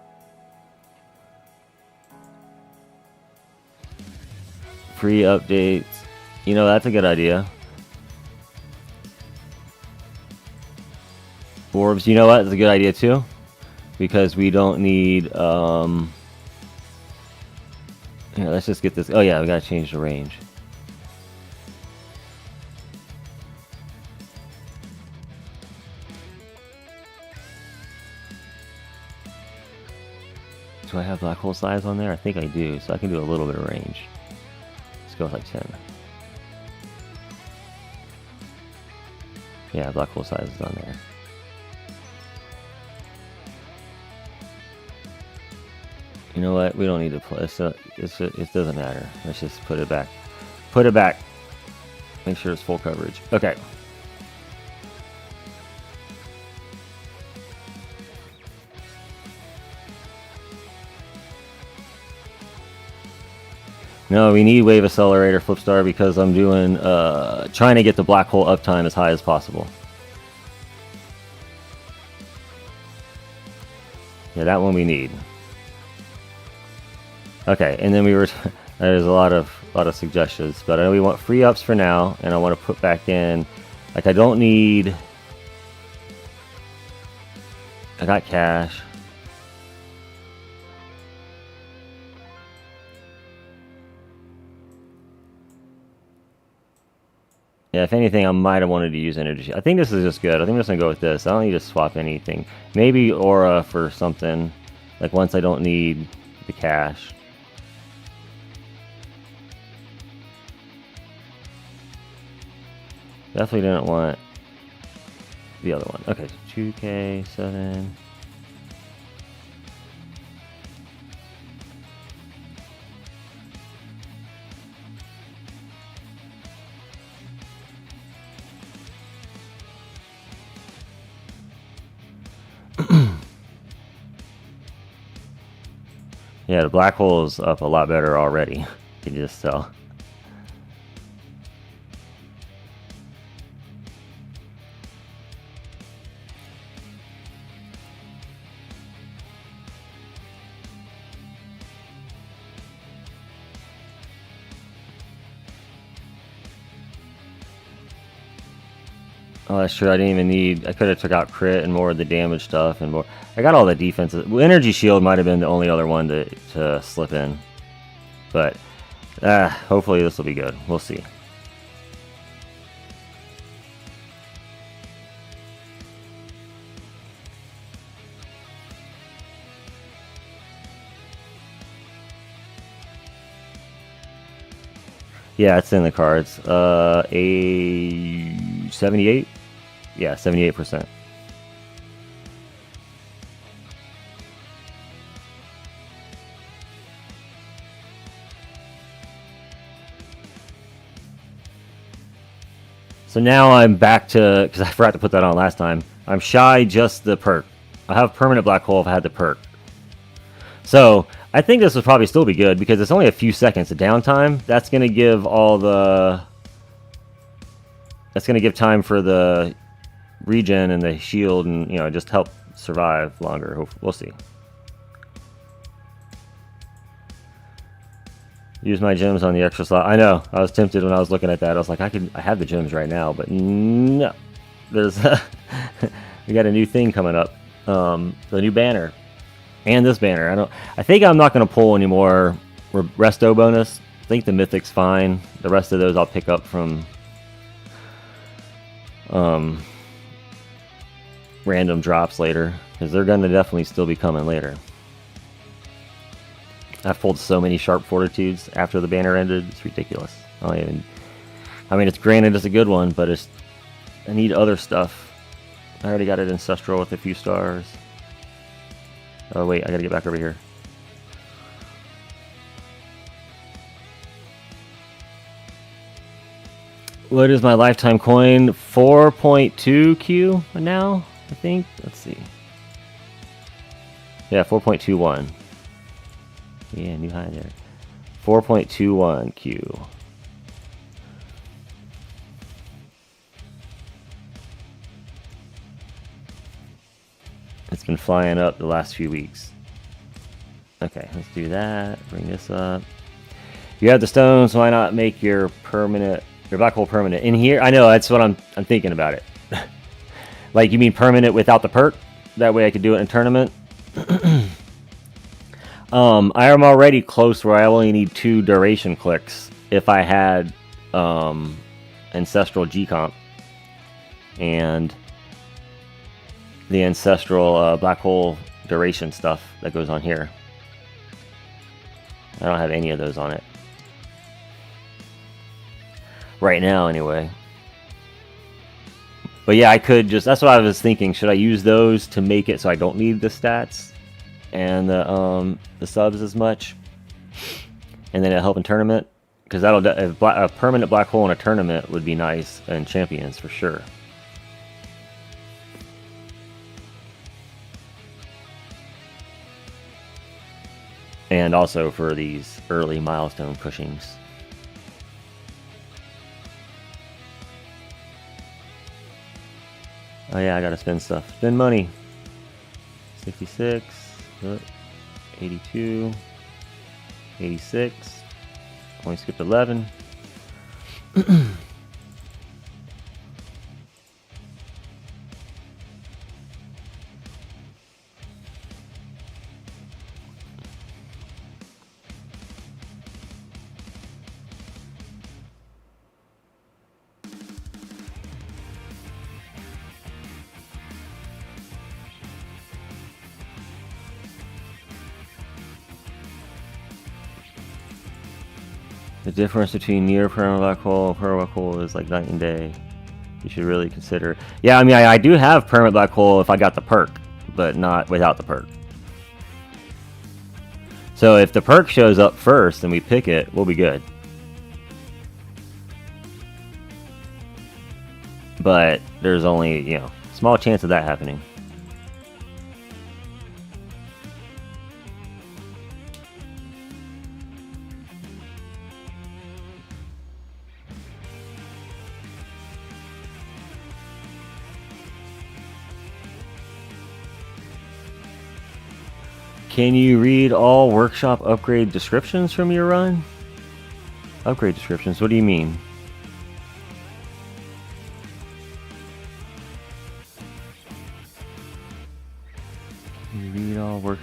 [SPEAKER 1] Free updates. You know, that's a good idea. Orbs. You know what? That's a good idea too, because we don't need. Yeah, let's just get this. Oh yeah, we gotta change the range. Do I have black hole size on there? I think I do, so I can do a little bit of range. Let's go with like 10. Yeah, black hole size is on there. You know what? We don't need to play. It doesn't matter. Let's just put it back. Put it back. Make sure it's full coverage. Okay. No, we need wave accelerator flipstar because I'm doing trying to get the black hole uptime as high as possible. Yeah, that one we need. Okay, and then we were there's a lot of suggestions, but I know we want free ups for now, and I want to put back in like I don't need. I got cash. Yeah, if anything, I might have wanted to use energy. I think this is just good. I think I'm just gonna go with this. I don't need to swap anything. Maybe aura for something, like once I don't need the cash. Definitely didn't want the other one. Okay, 2K, 7. Yeah, the black hole is up a lot better already. You can just tell. Oh, that's true. I didn't even need... I could have took out crit and more of the damage stuff and more... I got all the defenses. Well, Energy Shield might have been the only other one to slip in. But, hopefully this will be good. We'll see. Yeah, it's in the cards. A 78? Yeah, 78%. So now I'm back to, because I forgot to put that on last time. I'm shy just the perk. I have permanent black hole if I had the perk. So I think this would probably still be good because it's only a few seconds of downtime. That's going to give all the... That's going to give time for the regen and the shield and, you know, just help survive longer. We'll see. Use my gems on the extra slot. I know. I was tempted when I was looking at that. I was like, I have the gems right now, but no. There's we got a new thing coming up. The new banner. And this banner. I think I'm not going to pull any more resto bonus. I think the mythic's fine. The rest of those I'll pick up from random drops later, because they're going to definitely still be coming later. I've pulled so many sharp fortitudes after the banner ended. It's ridiculous. I mean, it's granted it's a good one, but I need other stuff. I already got it ancestral with a few stars. Oh wait, I gotta get back over here. What is my lifetime coin? 4.2 Q now, I think. Let's see. Yeah, 4.21. Yeah, new high there. 4.21 Q. It's been flying up the last few weeks. Okay, let's do that. Bring this up. You have the stones, why not make your black hole permanent? In here, I know, that's what I'm thinking about it. Like, you mean permanent without the perk? That way I could do it in tournament? I am already close where I only need 2 duration clicks if I had Ancestral G-Comp and the Ancestral Black Hole duration stuff that goes on here. I don't have any of those on it. Right now, anyway. But yeah, I could just... That's what I was thinking. Should I use those to make it so I don't need the stats and the subs as much, and then it'll help in tournament, because that'll a permanent black hole in a tournament would be nice in champions for sure. And also for these early milestone pushings. Oh yeah, I gotta spend stuff. Spend money. 66. 82, 86, only skipped 11. The difference between near permanent black hole and permanent black hole is like night and day. You should really consider. Yeah, I mean, I do have permanent black hole if I got the perk, but not without the perk. So if the perk shows up first and we pick it, we'll be good. But there's only, you know, small chance of that happening. Can you read all workshop upgrade descriptions from your run? Upgrade descriptions, what do you mean?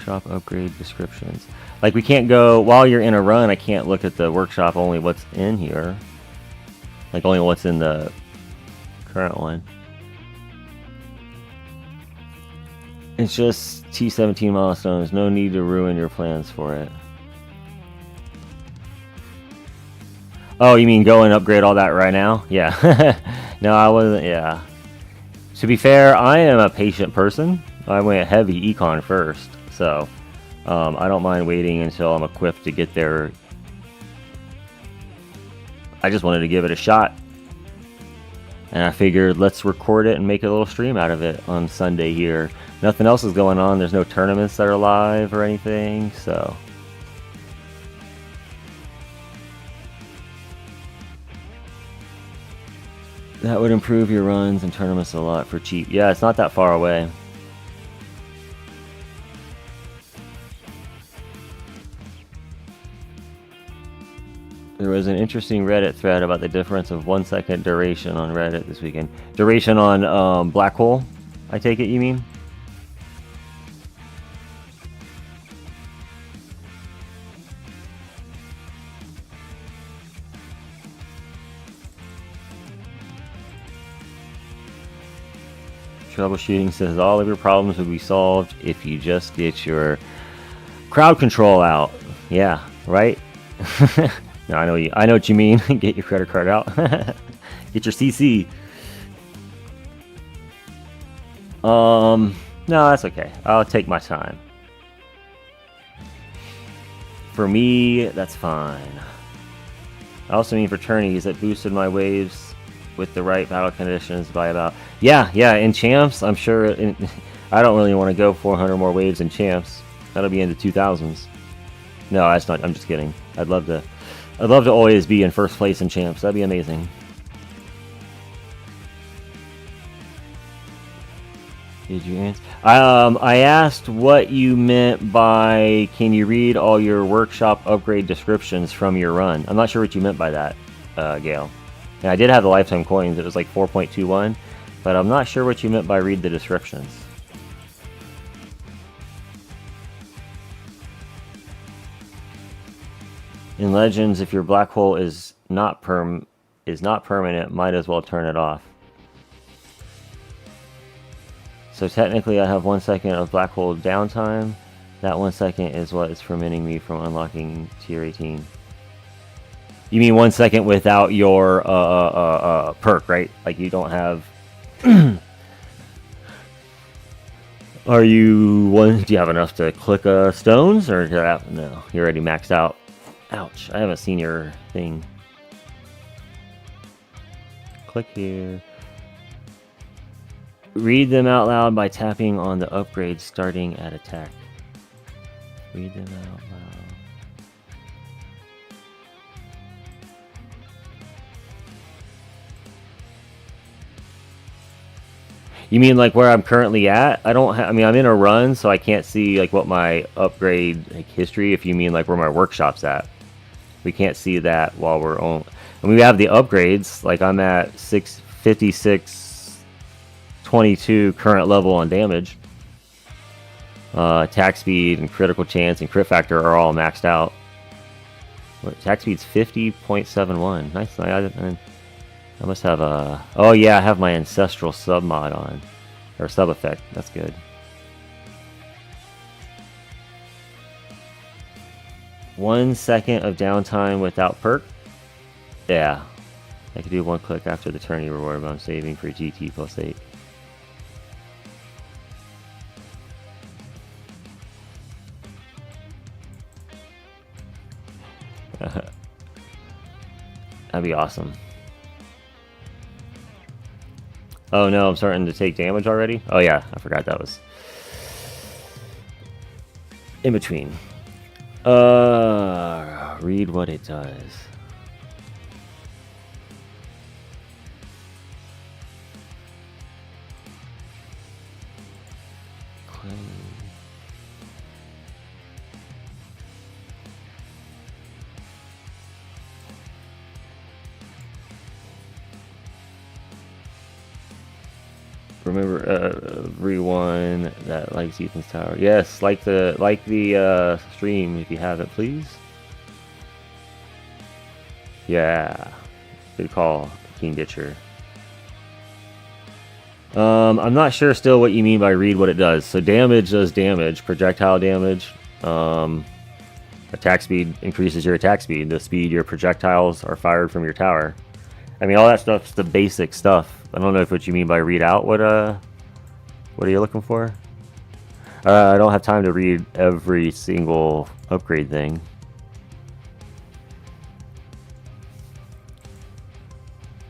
[SPEAKER 1] workshop upgrade descriptions. Like, we can't go, while you're in a run, I can't look at the workshop, only what's in here. Like, only what's in the current one. It's just T17 milestones. No need to ruin your plans for it. Oh, you mean go and upgrade all that right now? Yeah. No, I wasn't, yeah. To be fair, I am a patient person. I went heavy econ first, so I don't mind waiting until I'm equipped to get there. I just wanted to give it a shot. And I figured let's record it and make a little stream out of it on Sunday here. Nothing else is going on. There's no tournaments that are live or anything, so... That would improve your runs and tournaments a lot for cheap. Yeah, it's not that far away. There was an interesting Reddit thread about the difference of 1 second duration on Reddit this weekend. Duration on Black Hole, I take it you mean? Troubleshooting says all of your problems would be solved if you just get your crowd control out. Yeah, right? No, I know what you mean. Get your credit card out. Get your CC. No, that's okay. I'll take my time. For me, that's fine. I also mean for tourneys that boosted my waves with the right battle conditions by about... Yeah, in champs, I'm sure... I don't really want to go 400 more waves in champs. That'll be in the 2000s. No, that's not... I'm just kidding. I'd love to always be in first place in champs. That'd be amazing. Did you answer? I asked what you meant by, can you read all your workshop upgrade descriptions from your run? I'm not sure what you meant by that, Gail. And I did have the lifetime coins. It was like 4.21, but I'm not sure what you meant by read the descriptions. In Legends, if your black hole is not permanent, might as well turn it off. So technically I have 1 second of black hole downtime. That 1 second is what is preventing me from unlocking tier 18. You mean 1 second without your perk, right? Like you don't have... Do you have enough to click stones? Or no, you're already maxed out. Ouch, I haven't seen your thing. Click here. Read them out loud by tapping on the upgrade starting at attack. Read them out loud. You mean like where I'm currently at? I mean, I'm in a run, so I can't see like what my upgrade like history. If you mean like where my workshop's at, we can't see that while we're on. And we have the upgrades. Like I'm at 656, 22 current level on damage. Attack speed and critical chance and crit factor are all maxed out. Attack speed's 50.71. Nice. I must have a... Oh yeah, I have my ancestral sub mod on. Or sub effect. That's good. One second of downtime without perk. Yeah. I could do one click after the tourney reward, but I'm saving for GT plus 8. That'd be awesome. Oh no, I'm starting to take damage already? Oh yeah, I forgot that was in between. Read what it does. Remember, everyone that likes Ethan's Tower. Yes, like the stream if you haven't, please. Yeah, good call, King Ditcher. I'm not sure still what you mean by read what it does. So damage does damage, projectile damage. Attack speed increases your attack speed, the speed your projectiles are fired from your tower. I mean, all that stuff's the basic stuff. I don't know if what you mean by read out. What are you looking for? I don't have time to read every single upgrade thing.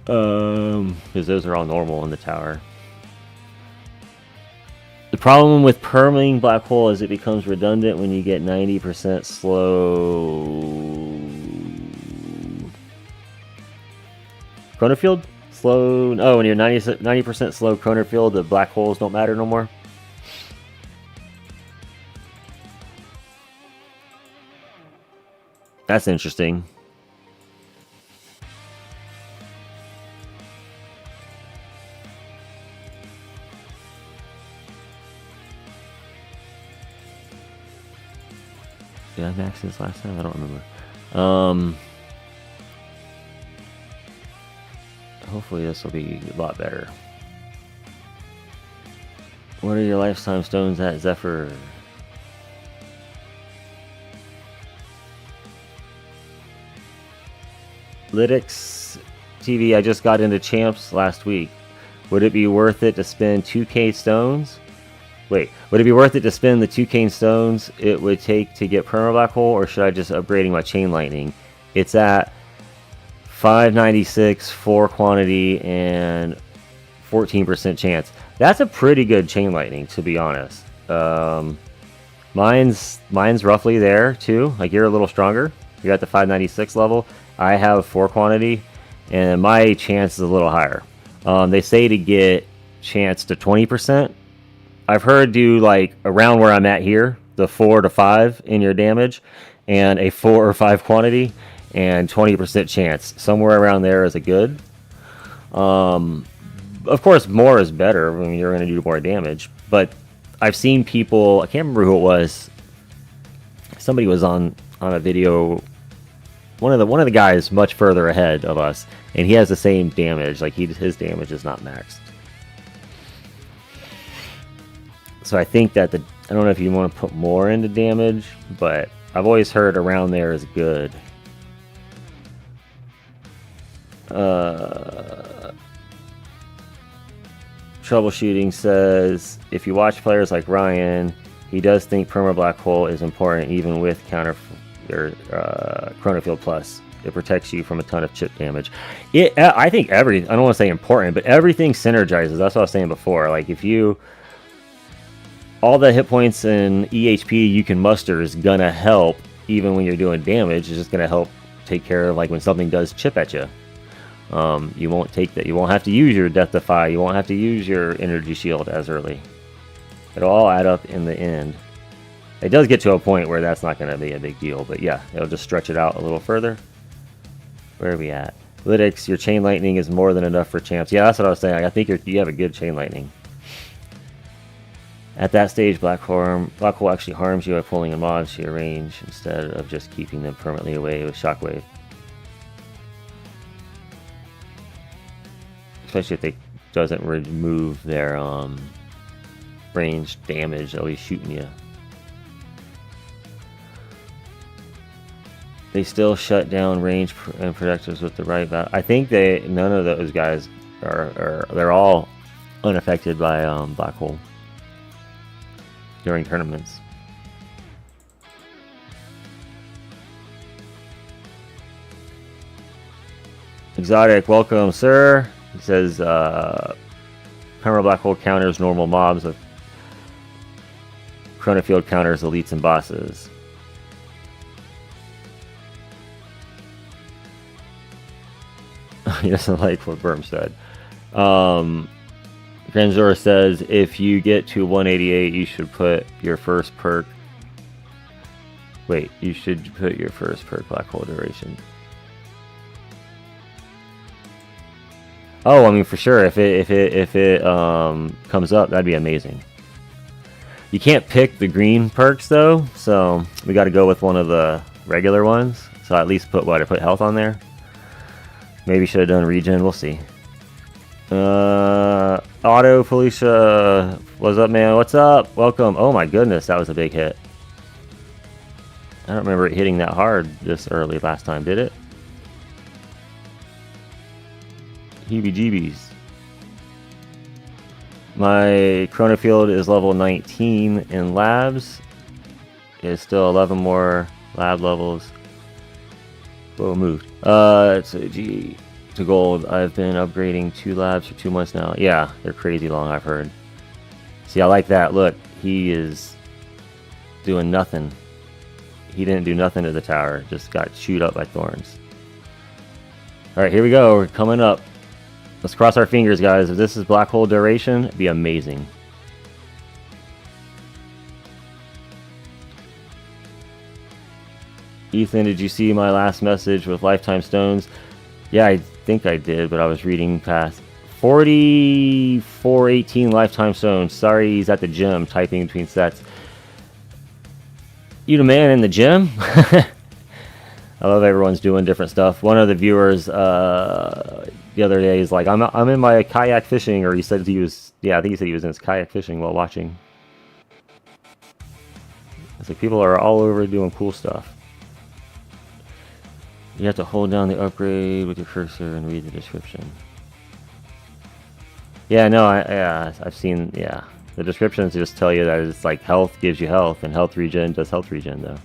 [SPEAKER 1] Because those are all normal in the tower. The problem with perming Black Hole is it becomes redundant when you get 90% slow. Chrono Field? Slow. Oh, when you're 90% slow Chrono Field, the black holes don't matter no more. That's interesting. Did I max this last time? I don't remember. Hopefully this will be a lot better. What are your lifetime stones at, Zephyr? Lytics TV, I just got into Champs last week. Would it be worth it to spend 2k stones? Wait, would it be worth it to spend the 2k stones it would take to get Perma Black Hole, or should I just upgrading my Chain Lightning? It's at 596, 4 quantity, and 14% chance. That's a pretty good Chain Lightning, to be honest. Mine's roughly there, too. Like, you're a little stronger. You're at the 596 level. I have 4 quantity, and my chance is a little higher. They say to get chance to 20%. I've heard do, like, around where I'm at here, the 4 to 5 in your damage, and a 4 or 5 quantity, and 20% chance. Somewhere around there is a good. Of course, more is better. I mean, you're going to do more damage. But I've seen people, I can't remember who it was. Somebody was on a video. One of the guys much further ahead of us, and he has the same damage. Like his damage is not maxed. So I think that I don't know if you want to put more into damage, but I've always heard around there is good. Troubleshooting says, if you watch players like Ryan, he does think Perma Black Hole is important even with counter or Chrono Field Plus. It protects you from a ton of chip damage. I think I don't want to say important, but everything synergizes. That's what I was saying before. Like if you, all the hit points and EHP you can muster is gonna help even when you're doing damage. It's just gonna help take care of like when something does chip at you. You won't take that. You won't have to use your Death Defy. You won't have to use your Energy Shield as early. It'll all add up in the end. It does get to a point where that's not going to be a big deal, but yeah, it'll just stretch it out a little further. Where are we at? Lytics, your Chain Lightning is more than enough for champs. Yeah, that's what I was saying. I think you have a good Chain Lightning. At that stage, Black Hole actually harms you by pulling in mobs to your range instead of just keeping them permanently away with Shockwave. Especially if it doesn't remove their range damage, they'll be shooting you. They still shut down range and projectors with the right value. I think none of those guys they're all unaffected by Black Hole during tournaments. Exotic, welcome, sir. He says, Perma Black Hole counters normal mobs of Chrono Field counters elites and bosses. He doesn't like what Burm said. Granzora says, if you get to 188, you should put your first perk. Wait, you should put your first perk Black Hole duration. Oh, I mean for sure. If it comes up, that'd be amazing. You can't pick the green perks though, so we got to go with one of the regular ones. So at least put what? I put health on there. Maybe should have done regen. We'll see. Auto Felicia, what's up, man? What's up? Welcome. Oh my goodness, that was a big hit. I don't remember it hitting that hard this early last time, did it? Heebie-jeebies. My Chrono Field is level 19 in labs. It's still 11 more lab levels. Whoa, moved. It's a G to gold. I've been upgrading 2 labs for 2 months now. Yeah, they're crazy long, I've heard. See, I like that. Look, he is doing nothing. He didn't do nothing to the tower. Just got chewed up by thorns. Alright, here we go. We're coming up. Let's cross our fingers, guys. If this is black hole duration, it'd be amazing. Ethan, did you see my last message with lifetime stones? Yeah, I think I did, but I was reading past. 4418 lifetime stones. Sorry, he's at the gym typing between sets. You the man in the gym? I love everyone's doing different stuff. One of the viewers the other day is like, I'm in my kayak fishing, or he said he was, yeah, I think he said he was in his kayak fishing while watching. It's like people are all over doing cool stuff. You have to hold down the upgrade with your cursor and read the description. Yeah, no, I've seen, yeah. The descriptions just tell you that it's like health gives you health, and health regen does health regen, though.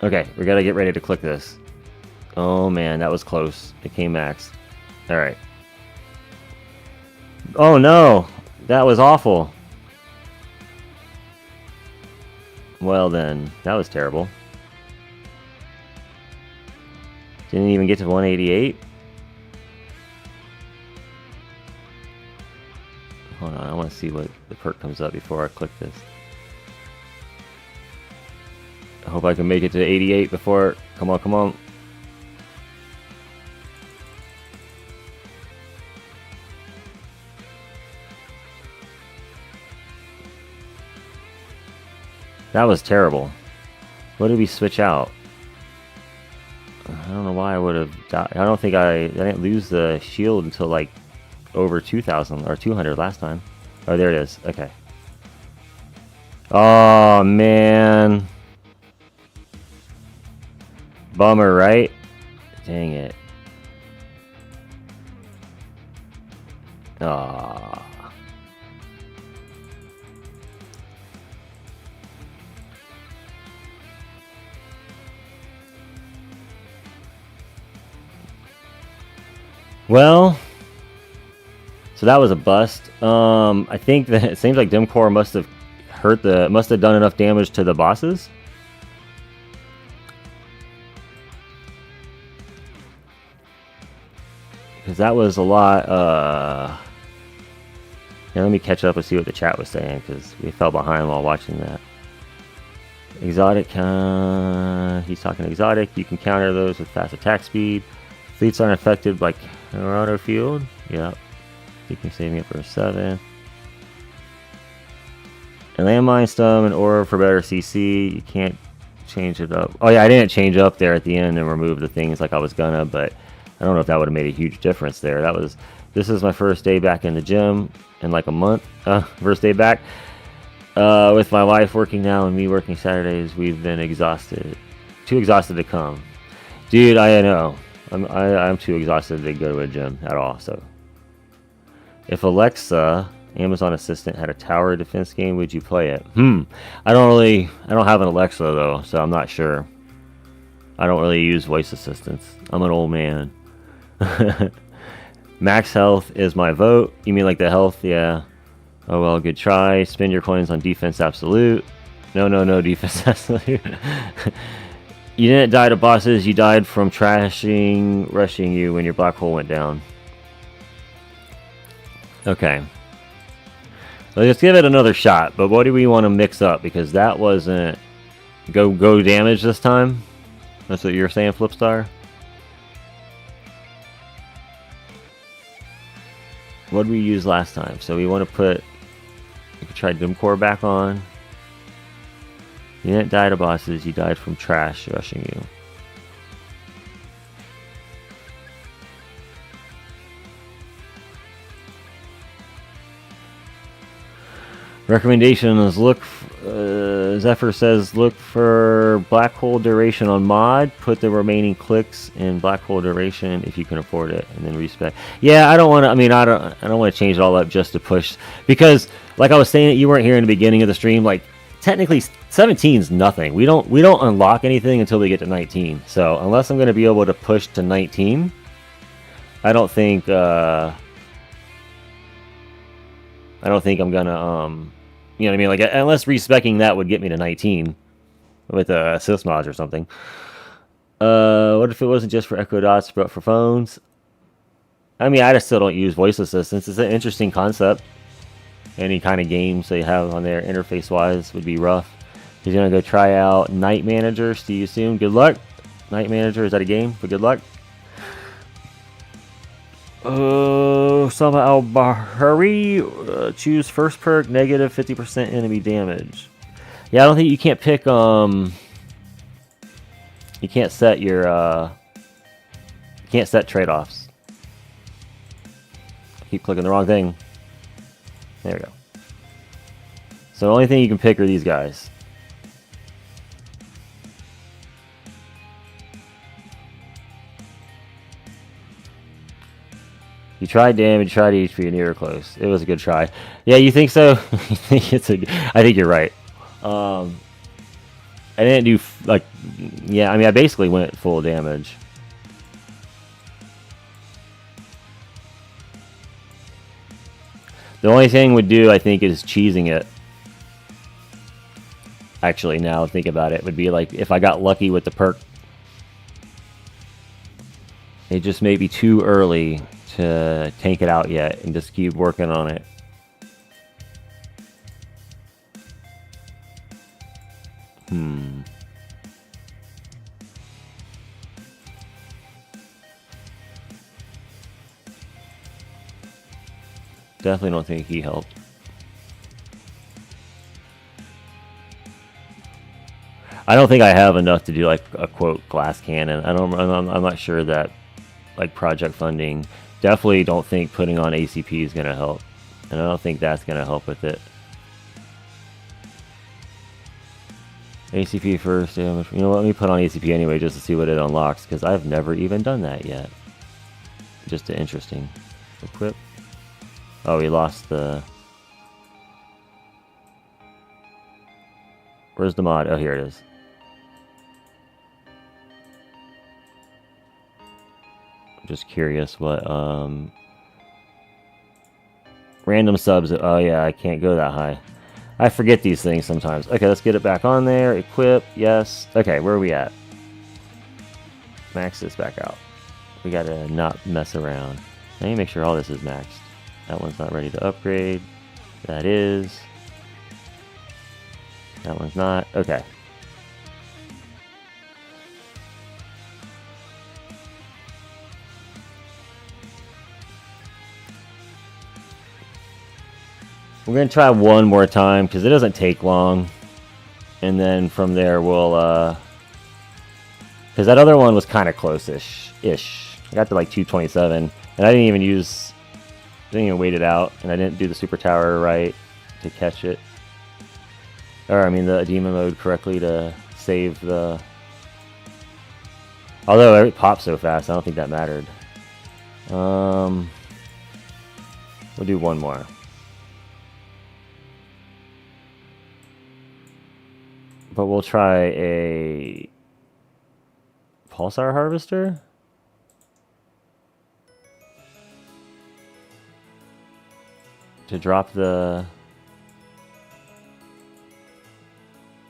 [SPEAKER 1] Okay, we gotta get ready to click this. Oh man, that was close. It came maxed. Alright. Oh no! That was awful. Well then, that was terrible. Didn't even get to 188. Hold on, I want to see what the perk comes up before I click this. I hope I can make it to 88 before... Come on, come on. That was terrible. What did we switch out? I don't know why I would have died. I don't think I didn't lose the shield until like over 2,000 or 200 last time. Oh, there it is. Okay. Oh, man. Bummer, right? Dang it. Ah. Well, so that was a bust. I think that it seems like Dimcore must have done enough damage to the bosses. Because that was a lot. Yeah, let me catch up and see what the chat was saying, because we fell behind while watching that. Exotic, he's talking exotic. You can counter those with fast attack speed. Fleets aren't affected by Colorado Field. Yep. You can save me up for 7. And landmine stun and aura for better CC. You can't change it up. Oh yeah, I didn't change up there at the end and remove the things like I was gonna, but I don't know if that would have made a huge difference there. This is my first day back in the gym in like a month. First day back. With my wife working now and me working Saturdays, we've been exhausted. Too exhausted to come. Dude, I know. I'm too exhausted to go to a gym at all, so. If Alexa, Amazon Assistant, had a tower defense game, would you play it? I don't have an Alexa though, so I'm not sure. I don't really use voice assistants. I'm an old man. Max health is my vote. You mean like the health? Yeah. Oh well, good try. Spend your coins on defense absolute. No, defense absolute. You didn't die to bosses, you died from rushing you when your black hole went down. Okay. Let's give it another shot, but what do we want to mix up? Because that wasn't... go damage this time? That's what you're saying, Flipstar? what did we use last time? So we want to put, we could try Doom Core back on. You didn't die to bosses, you died from trash rushing you. Recommendations, look, Zephyr says, look for black hole duration on mod, put the remaining clicks in black hole duration if you can afford it, and then respec. Yeah, I don't want to, I mean, I don't want to change it all up just to push, because, like I was saying, you weren't here in the beginning of the stream, like, technically, 17 is nothing. We don't unlock anything until we get to 19, so unless I'm going to be able to push to 19, I don't think I'm gonna, you know what I mean? Like, unless respecking that would get me to 19 with assist mods or something. What if it wasn't just for Echo Dots, but for phones? I mean, I just still don't use voice assistants. It's an interesting concept. Any kind of games they have on there interface-wise would be rough. He's gonna go try out Night Manager. See you soon. Good luck. Night Manager, is that a game? But good luck. Sama Al-Bahari, choose first perk, negative 50% enemy damage. Yeah, I don't think you can't pick, you can't set your, you can't set trade-offs. Keep clicking the wrong thing. There we go. So the only thing you can pick are these guys. You tried damage, you tried HP, and you were close. It was a good try. Yeah, you think so? I think you're right. I didn't do, like, yeah, I mean, I basically went full damage. The only thing would do, I think, is cheesing it. Actually, now think about it, would be like if I got lucky with the perk. It just may be too early to tank it out yet and just keep working on it. Definitely don't think he helped. I don't think I have enough to do like a quote glass cannon. I'm not sure that like project funding. Definitely don't think putting on ACP is gonna help, and I don't think that's gonna help with it. ACP first damage. You know what? Let me put on ACP anyway just to see what it unlocks, because I've never even done that yet. Just interesting. Equip. Oh, we lost the. Where's the mod? Oh, here it is. I'm just curious what random subs. Oh yeah, I can't go that high. I forget these things sometimes. Okay, let's get it back on there. Equip, yes. Okay, where are we at? Max this back out. We gotta not mess around. Let me make sure all this is maxed. That one's not ready to upgrade. That is. That one's not. Okay. We're going to try one more time because it doesn't take long. And then from there we'll, because that other one was kind of close-ish. I got to like 227. And I didn't even use, didn't even wait it out. And I didn't do the super tower right to catch it. Or, I mean, the demon mode correctly to save the... Although it popped so fast, I don't think that mattered. We'll do one more. But we'll try a Pulsar Harvester. To drop the...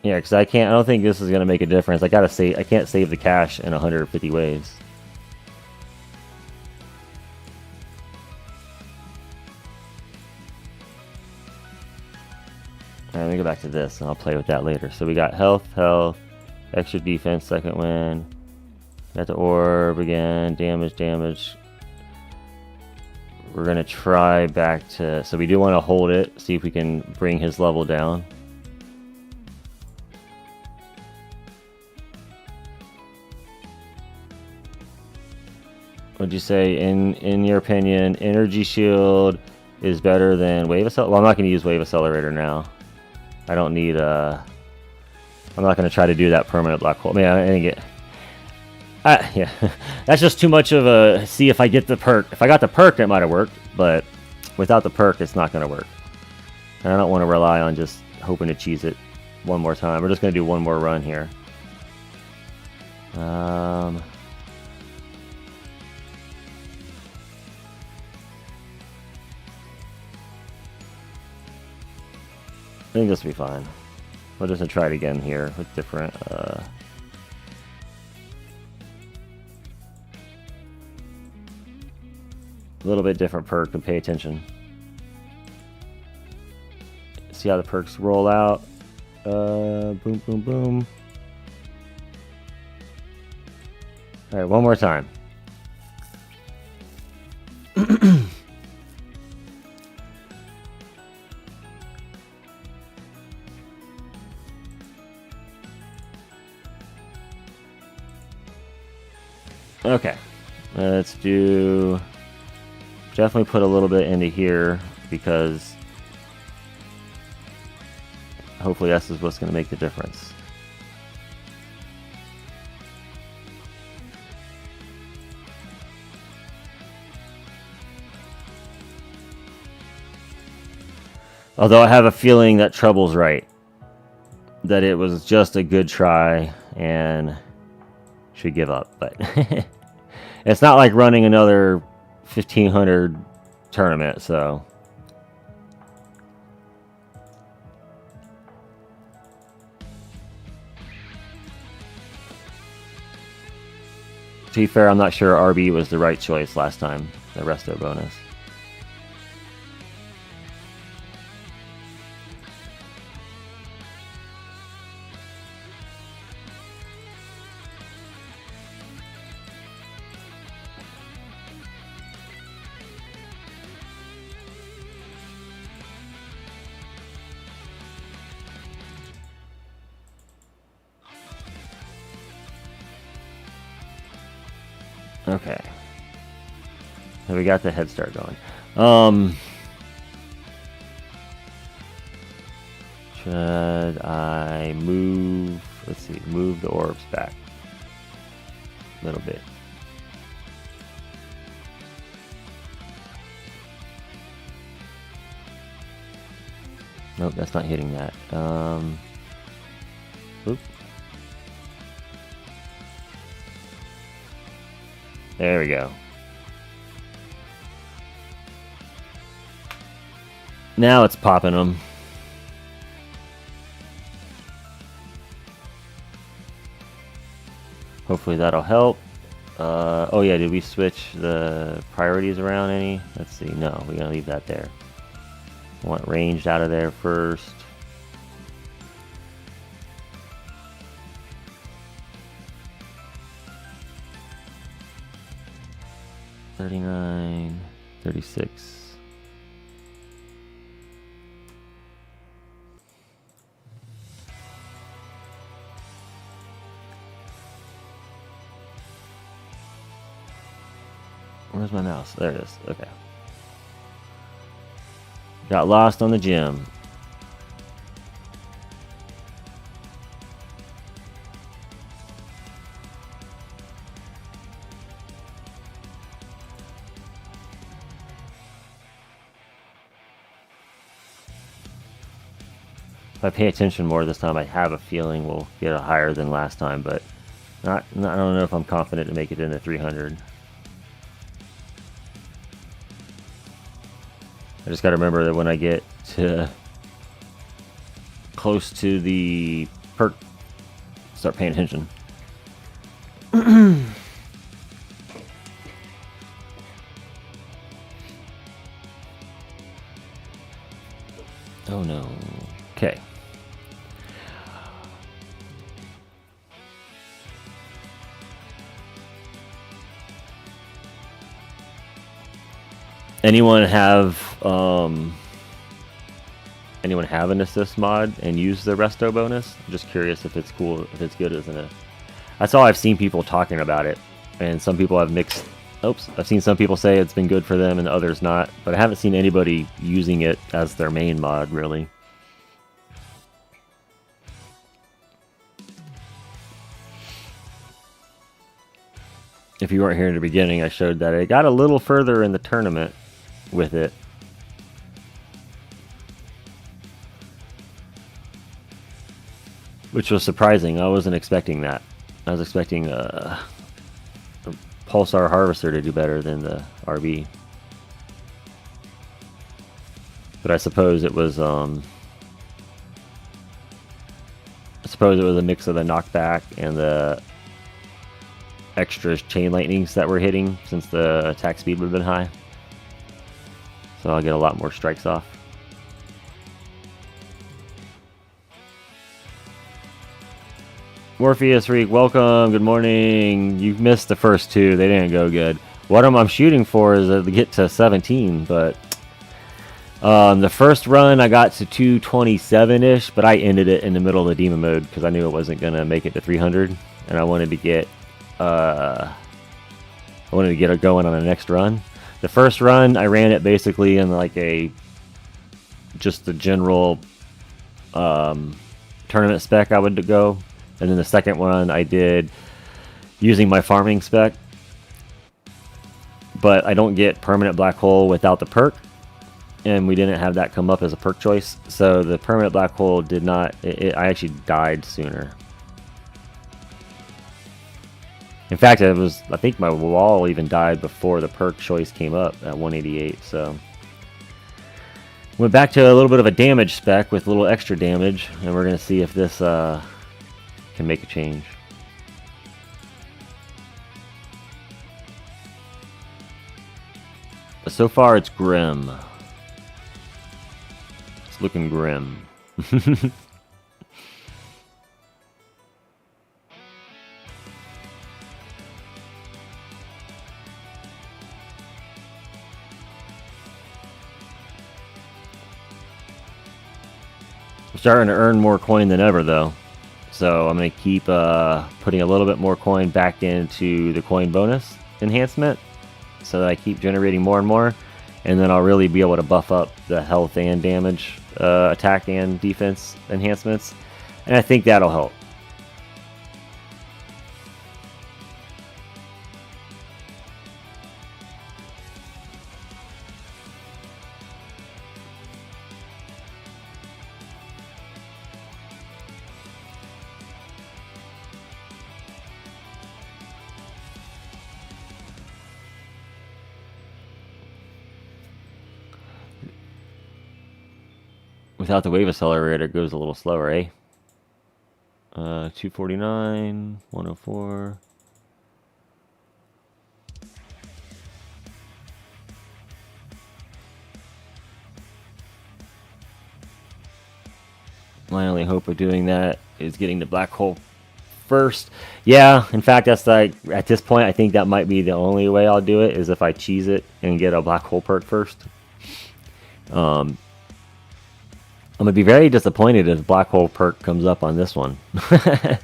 [SPEAKER 1] Yeah, because I don't think this is going to make a difference. I can't save the cash in 150 waves. Alright, let me go back to this and I'll play with that later. So we got health, extra defense, second win. Got the orb again, damage. we're going to try back to... So we do want to hold it, see if we can bring his level down. Would you say, in your opinion, Energy Shield is better than Wave Accelerator? Well, I'm not going to use Wave Accelerator now. I don't need I'm not going to try to do that permanent black hole. Man, I didn't get... yeah, that's just too much of a... See if I get the perk. If I got the perk, it might have worked, but without the perk, it's not going to work. And I don't want to rely on just hoping to cheese it one more time. We're just going to do one more run here. I think this will be fine. We're just going to try it again here with different... a little bit different perk, and pay attention. See how the perks roll out. Boom, boom, boom. Alright, one more time. Okay, let's do... Definitely put a little bit into here, because hopefully this is what's going to make the difference. Although I have a feeling that Trouble's right. That it was just a good try and should give up. But it's not like running another 1500 tournament, so... To be fair, I'm not sure RB was the right choice last time, the resto bonus. Okay. So we got the head start going. Should I move... Let's see. Move the orbs back. A little bit. Nope, that's not hitting that. Oop. There we go. Now it's popping them. Hopefully that'll help. Oh yeah, did we switch the priorities around any? Let's see. No, we're gonna leave that there. I want ranged out of there first. $39, $36. Where's my mouse? There it is. Okay. Got lost on the gym. If I pay attention more this time, I have a feeling we'll get a higher than last time, but I don't know if I'm confident to make it into 300. I just got to remember that when I get to close to the perk, start paying attention. Oh no. Okay. Anyone have an assist mod and use the resto bonus? I'm just curious if it's cool, if it's good, isn't it? That's all I've seen people talking about it, and some people have mixed. Oops, I've seen some people say it's been good for them and others not, but I haven't seen anybody using it as their main mod, really. If you weren't here in the beginning, I showed that it got a little further in the tournament with it. Which was surprising. I wasn't expecting that. I was expecting the Pulsar Harvester to do better than the RB. But I suppose it was a mix of the knockback and the extra chain lightnings that were hitting, since the attack speed would have been high. So I'll get a lot more strikes off. Morpheus Freak, welcome, good morning. You missed the first two, they didn't go good. What I'm shooting for is to get to 17, but the first run I got to 227-ish, but I ended it in the middle of the demon mode because I knew it wasn't going to make it to 300, and I wanted to get it going on the next run. The first run, I ran it basically in like just the general tournament spec I would go. And then the second one I did using my farming spec. But I don't get permanent black hole without the perk. And we didn't have that come up as a perk choice. So the permanent black hole did not... I actually died sooner. In fact, I think my wall even died before the perk choice came up at 188. So went back to a little bit of a damage spec with a little extra damage. And we're going to see if this... can make a change. But so far it's grim. It's looking grim. I'm starting to earn more coin than ever though. So I'm going to keep putting a little bit more coin back into the coin bonus enhancement so that I keep generating more and more. And then I'll really be able to buff up the health and damage, attack and defense enhancements. And I think that'll help. Without the wave accelerator, it goes a little slower, eh? 249, 104. My only hope of doing that is getting the black hole first. Yeah, in fact, that's like, at this point, I think that might be the only way I'll do it, is if I cheese it and get a black hole perk first. I'm going to be very disappointed if black hole perk comes up on this one. Because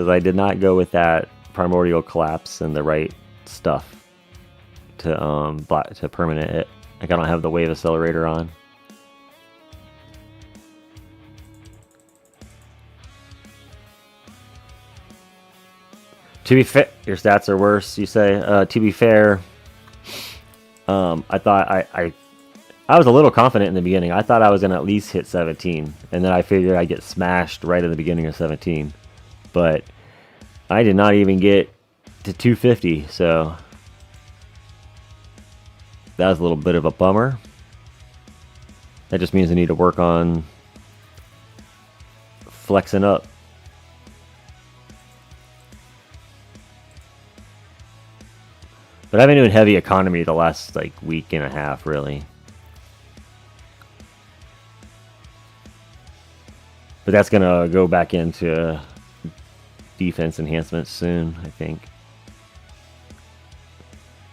[SPEAKER 1] I did not go with that primordial collapse and the right stuff to permanent it. Like, I don't have the wave accelerator on. To be fair, your stats are worse, you say. To be fair, I thought I was a little confident in the beginning. I thought I was going to at least hit 17. And then I figured I'd get smashed right at the beginning of 17. But I did not even get to 250. So that was a little bit of a bummer. That just means I need to work on flexing up. But I've been doing heavy economy the last like week and a half, really. But that's going to go back into defense enhancements soon, I think.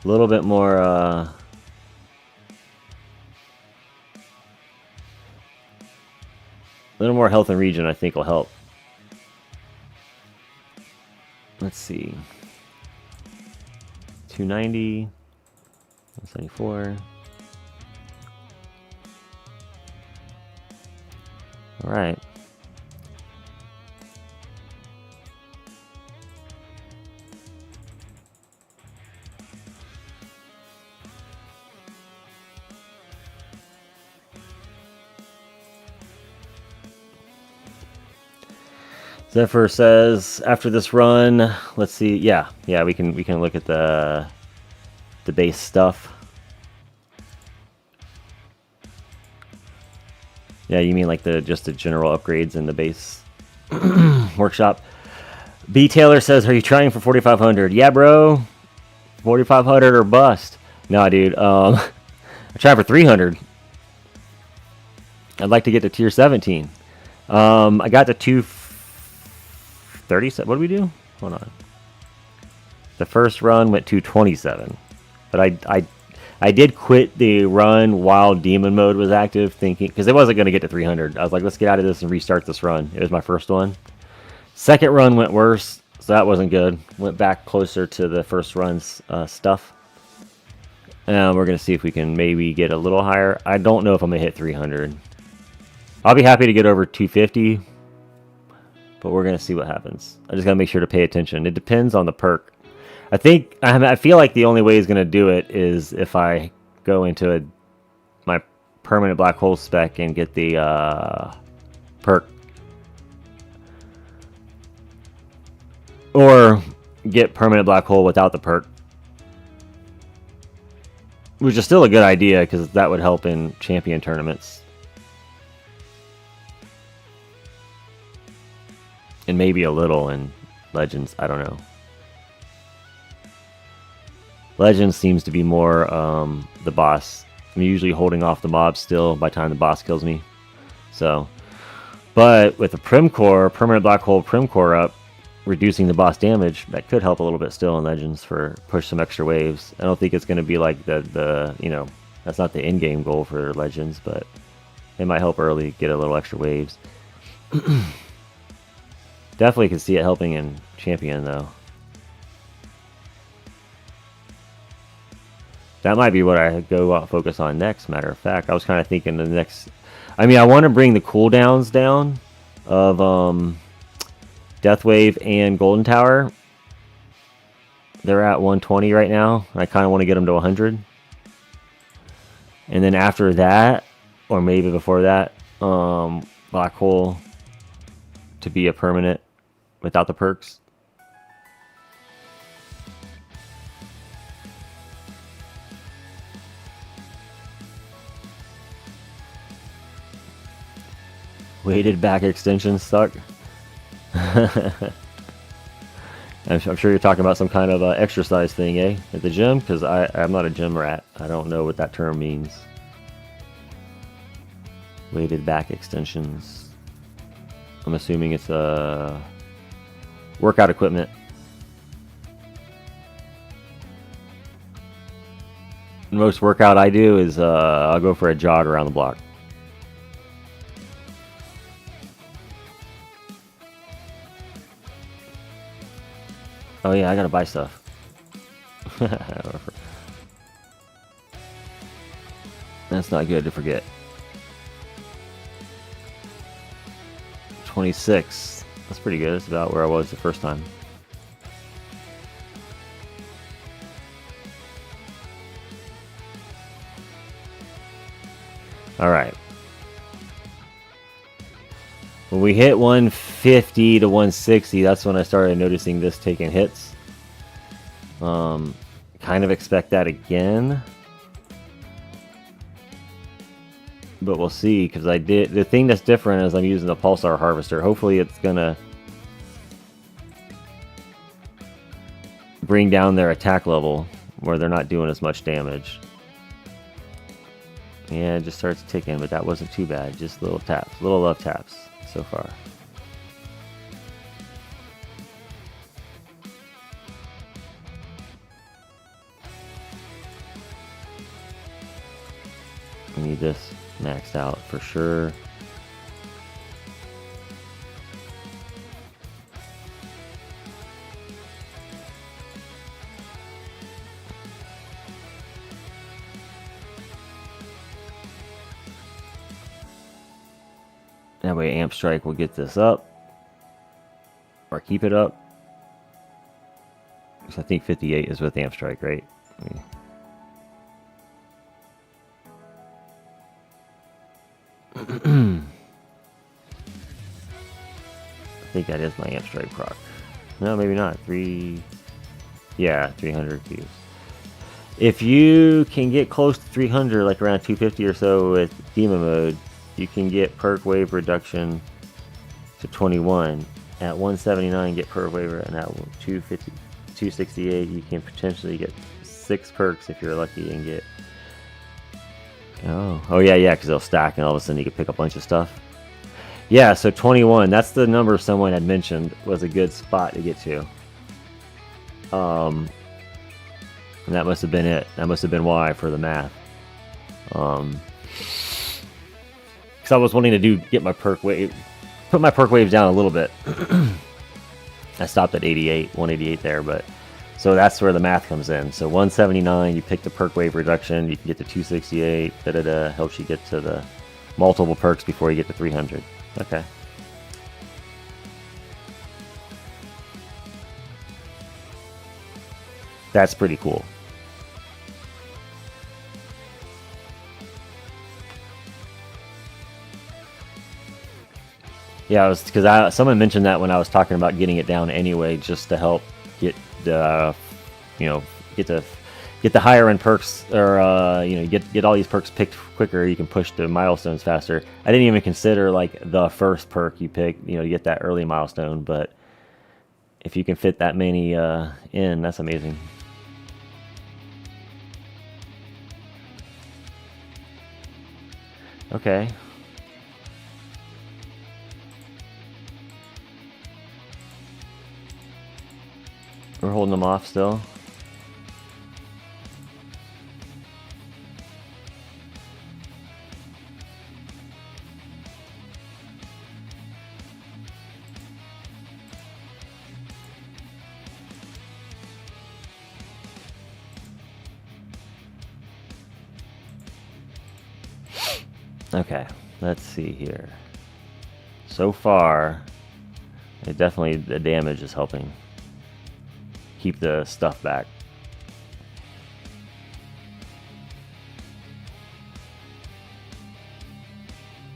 [SPEAKER 1] A little bit more, health and regen, I think, will help. Let's see. 290, 174. All right. Zephyr says after this run, let's see. Yeah, we can look at the base stuff. Yeah, you mean like just the general upgrades in the base workshop. B Taylor says, "Are you trying for 4,500?" Yeah, bro. 4,500 or bust. No, dude. I'm trying for 300. I'd like to get to tier 17. I got to 237. What did we do? Hold on. The first run went 227, but I did quit the run while demon mode was active, thinking because it wasn't going to get to 300. I was like, let's get out of this and restart this run. It was my first one. Second run went worse, so that wasn't good. Went back closer to the first run's stuff. And we're going to see if we can maybe get a little higher. I don't know if I'm going to hit 300. I'll be happy to get over 250, but we're going to see what happens. I just got to make sure to pay attention. It depends on the perk. I feel like the only way he's going to do it is if I go into my permanent black hole spec and get the perk. Or get permanent black hole without the perk. Which is still a good idea because that would help in champion tournaments. And maybe a little in Legends, I don't know. Legends seems to be more the boss. I'm usually holding off the mobs still by the time the boss kills me. So, but with the Primcore, permanent black hole Primcore up, reducing the boss damage, that could help a little bit still in Legends for push some extra waves. I don't think it's going to be like the you know, that's not the end game goal for Legends, but it might help early get a little extra waves. Definitely can see it helping in champion though. That might be what I go focus on next, matter of fact. I was kind of thinking the next... I mean, I want to bring the cooldowns down of Deathwave and Golden Tower. They're at 120 right now. I kind of want to get them to 100. And then after that, or maybe before that, Black Hole to be a permanent without the perks. Weighted back extensions suck. I'm sure you're talking about some kind of exercise thing, eh? At the gym? Because I'm not a gym rat. I don't know what that term means. Weighted back extensions. I'm assuming it's workout equipment. Most workout I do is I'll go for a jog around the block. Oh yeah, I gotta buy stuff. That's not good to forget. 26. That's pretty good. That's about where I was the first time. Alright. When we hit 150 to 160, that's when I started noticing this taking hits. Kind of expect that again. But we'll see, because the thing that's different is I'm using the Pulsar Harvester. Hopefully it's gonna bring down their attack level where they're not doing as much damage. Yeah, it just starts ticking, but that wasn't too bad. Just little taps, little love taps so far. need this maxed out for sure. That way Amp Strike will get this up. Or keep it up. Because I think 58 is with Amp Strike, right? I think that is my Amp Strike proc. No, maybe not. Yeah, 300 Qs. If you can get close to 300, like around 250 or so with Demon Mode, you can get perk wave reduction to 21. At 179, get perk wave, and at 250, 268, you can potentially get 6 perks if you're lucky and get. Oh yeah, because they'll stack, and all of a sudden you can pick up a bunch of stuff. Yeah, so 21. That's the number someone had mentioned was a good spot to get to. And that must have been it. That must have been why for the math. Because I was wanting to get my perk wave, put my perk waves down a little bit. I stopped at 188 there, but so that's where the math comes in. So 179, you pick the perk wave reduction, you can get to 268. Helps you get to the multiple perks before you get to 300. Okay. That's pretty cool. Yeah, because someone mentioned that when I was talking about getting it down anyway, just to help get the, get the higher end perks, or get all these perks picked quicker. You can push the milestones faster. I didn't even consider like the first perk you pick, to get that early milestone. But if you can fit that many in, that's amazing. Okay. We're holding them off still. Okay, let's see here. So far, the damage is helping keep the stuff back.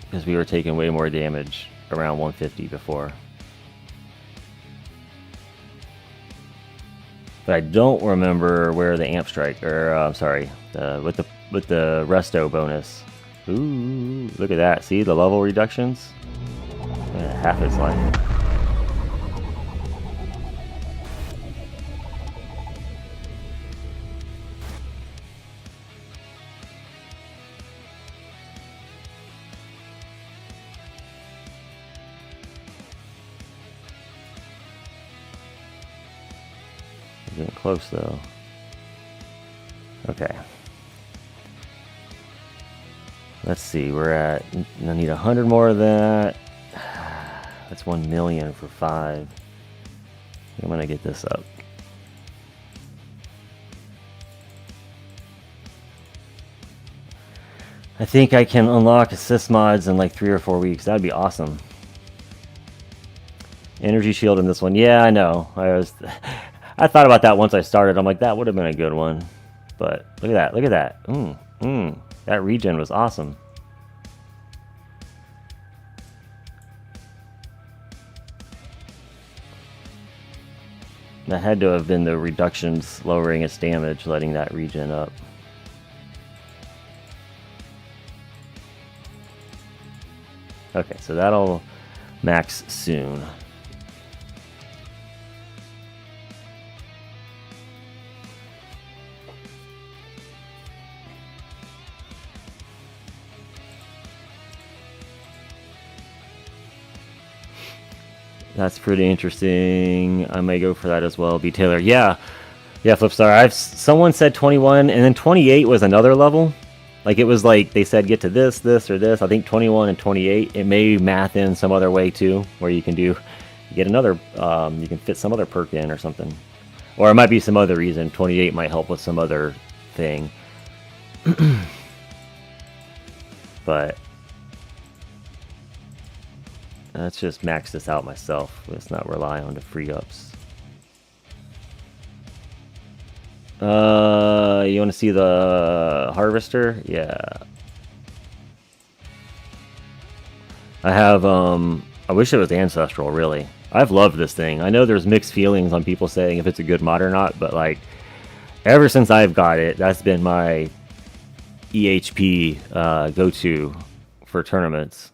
[SPEAKER 1] Because we were taking way more damage around 150 before. But I don't remember where the Amp Strike, or I'm sorry, with the Resto bonus. Ooh, look at that. See the level reductions? Half its life. Getting close though. Okay. Let's see, I need 100 more of that. That's 1 million for 5. I'm gonna get this up. I think I can unlock assist mods in like 3 or 4 weeks. That'd be awesome. Energy shield in this one. Yeah, I know. I thought about that once I started. I'm like, that would have been a good one. But look at that. Look at that. That regen was awesome. That had to have been the reductions lowering its damage, letting that regen up. Okay, so that'll max soon. That's pretty interesting. I may go for that as well. B Taylor, yeah, Flipstar. Someone said 21, and then 28 was another level. Like it was like they said get to this, this, or this. I think 21 and 28. It may math in some other way too, where you can get another, you can fit some other perk in or something. Or it might be some other reason. 28 might help with some other thing. But let's just max this out myself. Let's not rely on the free ups. You want to see the harvester? Yeah. I have, I wish it was ancestral, really. I've loved this thing. I know there's mixed feelings on people saying if it's a good mod or not, but like, ever since I've got it, that's been my EHP go-to for tournaments.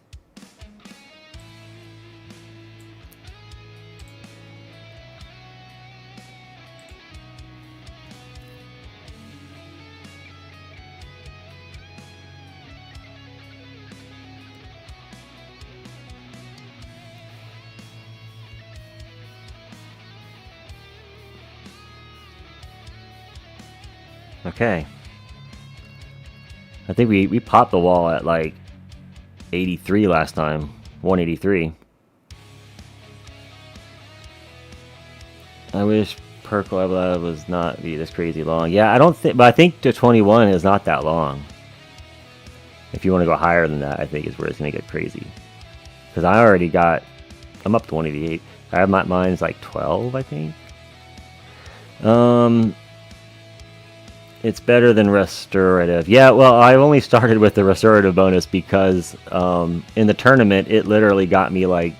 [SPEAKER 1] Okay. I think we popped the wall at like 83 last time. 183. I wish perk level was not be this crazy long. Yeah, I don't think, but I think the 21 is not that long. If you want to go higher than that, I think is where it's gonna get crazy. Because I already got, I'm up to 188. I have mine's like 12, I think. It's better than restorative. Yeah, well, I only started with the restorative bonus because in the tournament, it literally got me like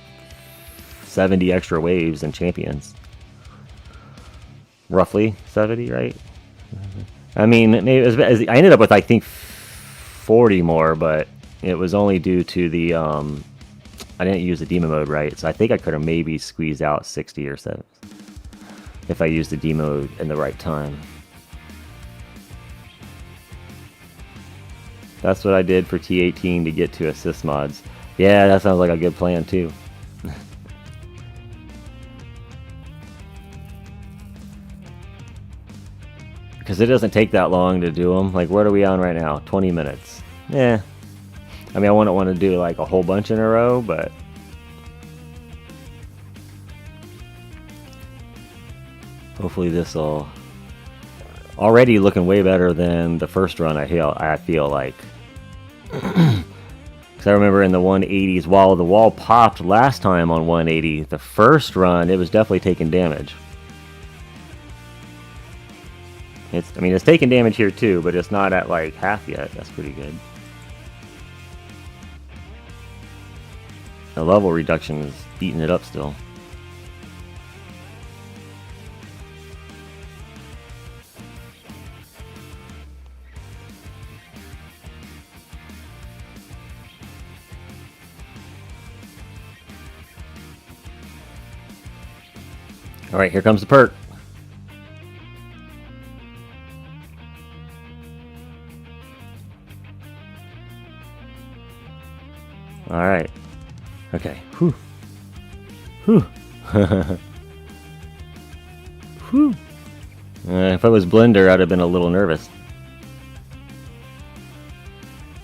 [SPEAKER 1] 70 extra waves and champions. Roughly 70, right? I mean, maybe I ended up with, I think, 40 more, but it was only due to the, I didn't use the demon mode right, so I think I could have maybe squeezed out 60 or 70 if I used the demon mode in the right time. That's what I did for T18 to get to assist mods. Yeah, that sounds like a good plan too. Because it doesn't take that long to do them. Like, what are we on right now? 20 minutes. Yeah. I mean, I wouldn't want to do like a whole bunch in a row, but... hopefully this will... already looking way better than the first run, I feel like. Because I remember in the 180s, while the wall popped last time on 180, the first run, it was definitely taking damage. I mean, it's taking damage here too, but it's not at like half yet. That's pretty good. The level reduction is eating it up still. Alright, here comes the perk. Alright. Okay. Whew. Whew. Whew. If I was Blender, I'd have been a little nervous.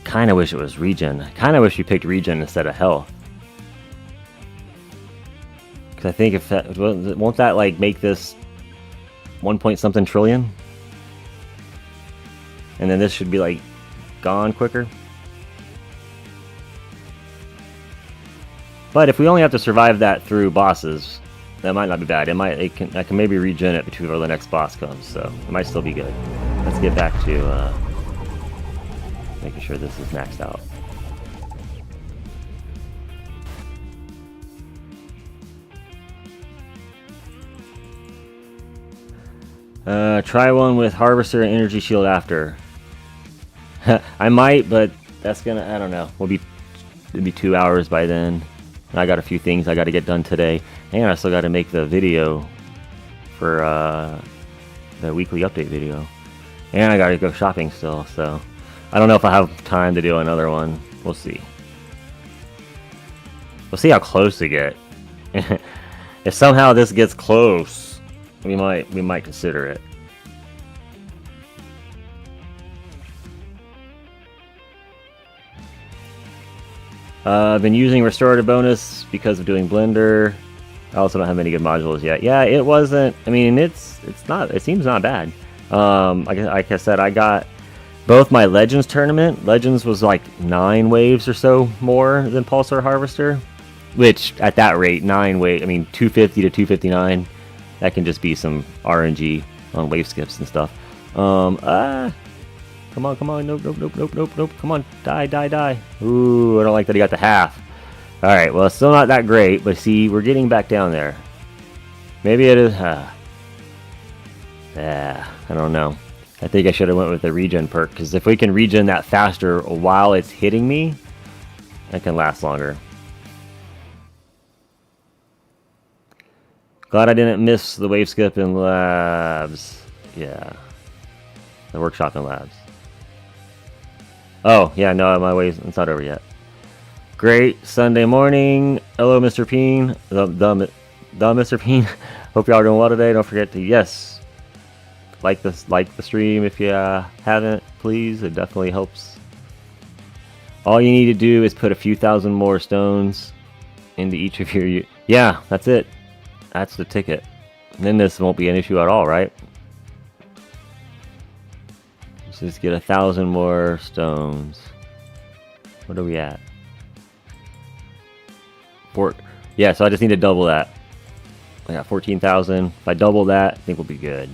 [SPEAKER 1] Kinda wish it was regen. Kinda wish you picked regen instead of health. I think if that won't that like make this 1 point something trillion, and then this should be like gone quicker. But if we only have to survive that through bosses, that might not be bad. I can maybe regen it before the next boss comes, so it might still be good. Let's get back to making sure this is maxed out. Try one with Harvester and Energy Shield after. I might, but that's gonna, I don't know. It'll be 2 hours by then. And I got a few things I got to get done today. And I still got to make the video for the weekly update video. And I got to go shopping still, so I don't know if I have time to do another one. We'll see. We'll see how close we get. If somehow this gets close, we might consider it. I've been using restorative bonus because of doing Blender. I also don't have any good modules yet. Yeah, it wasn't. I mean, it's not. It seems not bad. Like I said, I got both my Legends tournament. Legends was like 9 waves or so more than Pulsar Harvester, which at that rate, 9 wave. I mean, 250 to 259. That can just be some RNG on wave skips and stuff. Come on, nope. Come on, die. Ooh, I don't like that he got the half. Alright, well, it's still not that great, but see, we're getting back down there. Maybe it is, I don't know. I think I should have went with the regen perk, because if we can regen that faster while it's hitting me, it can last longer. Glad I didn't miss the wave skip in labs. Yeah. The workshop in labs. Oh, yeah, no, my wave's it's not over yet. Great Sunday morning. Hello, Mr. Peen. The Mr. Peen. Hope y'all are doing well today. Don't forget to, yes, like the stream if you haven't, please. It definitely helps. All you need to do is put a few thousand more stones into each of your... Yeah, that's it. That's the ticket. And then this won't be an issue at all, right? Let's just get 1,000 more stones. What are we at? Yeah, so I just need to double that. I got 14,000. If I double that, I think we'll be good.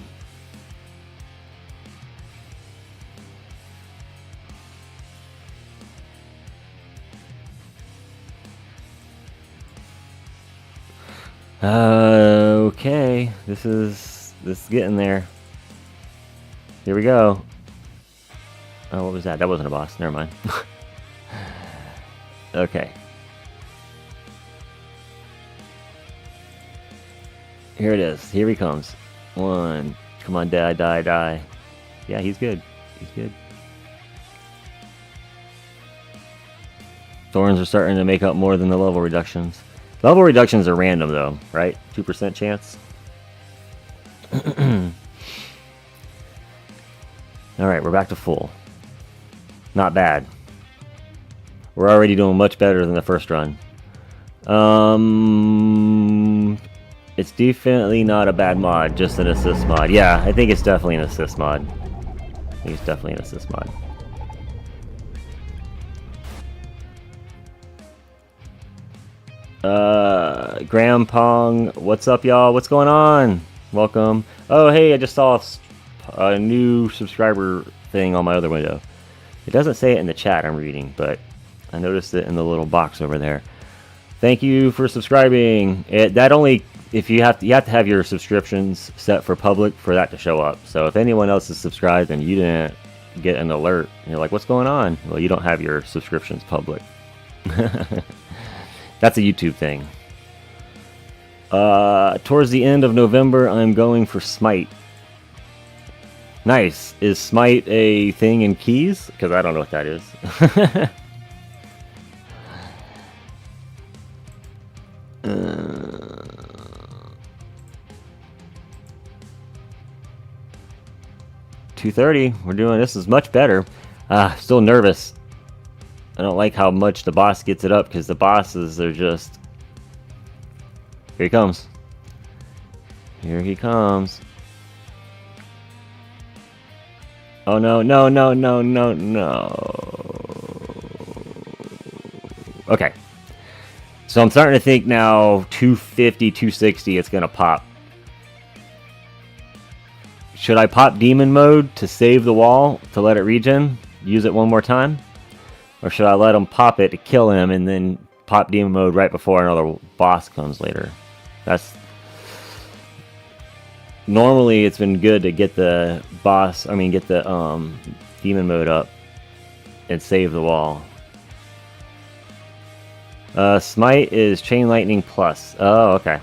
[SPEAKER 1] Okay, this is getting there. Here we go. Oh, what was that? That wasn't a boss. Never mind. Okay. Here it is. Here he comes. 1. Come on, die. Yeah, he's good. He's good. Thorns are starting to make up more than the level reductions. Level reductions are random, though, right? 2% chance. Alright, we're back to full. Not bad. We're already doing much better than the first run. It's definitely not a bad mod, just an assist mod. Yeah, I think it's definitely an assist mod. I think it's definitely an assist mod. Graham Pong, what's up, y'all? What's going on? Welcome. Oh, hey, I just saw a new subscriber thing on my other window. It doesn't say it in the chat I'm reading, but I noticed it in the little box over there. Thank you for subscribing. If you have to have your subscriptions set for public for that to show up. So if anyone else is subscribed and you didn't get an alert, and you're like, what's going on? Well, you don't have your subscriptions public. That's a YouTube thing. Towards the end of November, I'm going for Smite. Nice. Is Smite a thing in keys? Because I don't know what that is. $230. We're doing this is much better. Still nervous. I don't like how much the boss gets it up because the bosses are just. Here he comes. Here he comes. Oh no, no. Okay. So I'm starting to think now 250, 260 it's going to pop. Should I pop demon mode to save the wall to let it regen? Use it one more time? Or should I let him pop it to kill him and then pop demon mode right before another boss comes later? That's... Normally it's been good to get the demon mode up and save the wall. Smite is Chain Lightning Plus. Oh, okay.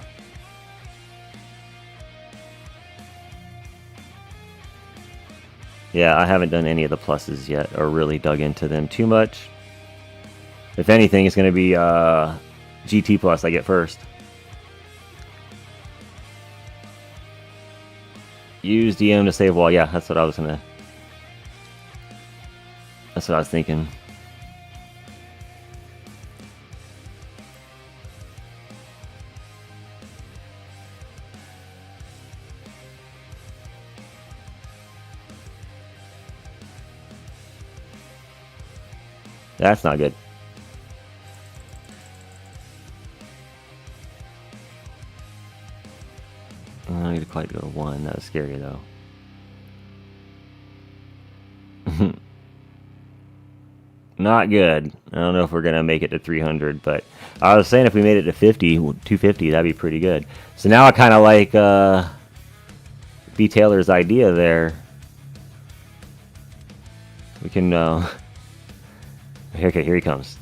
[SPEAKER 1] Yeah, I haven't done any of the pluses yet, or really dug into them too much. If anything, it's going to be GT Plus I get first. Use DM to save wall. Yeah, that's what I was gonna... That's what I was thinking. That's not good. I need to quite go to 1. That was scary though. Not good. I don't know if we're gonna make it to 300, but I was saying if we made it to 50, 250, that'd be pretty good. So now I kind of like B. Taylor's idea there. We can. Okay, here he comes.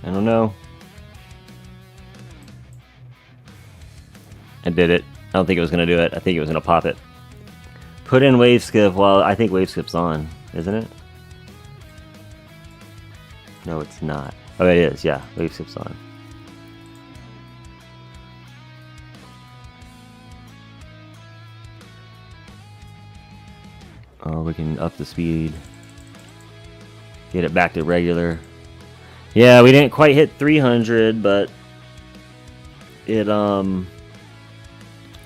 [SPEAKER 1] I don't know. I did it. I don't think it was going to do it. I think it was going to pop it. Put in wave skip. Well, I think wave skip's on, isn't it? No, it's not. Oh, it is. Yeah, wave skip's on. Or we can up the speed. Get it back to regular. Yeah, we didn't quite hit 300, but it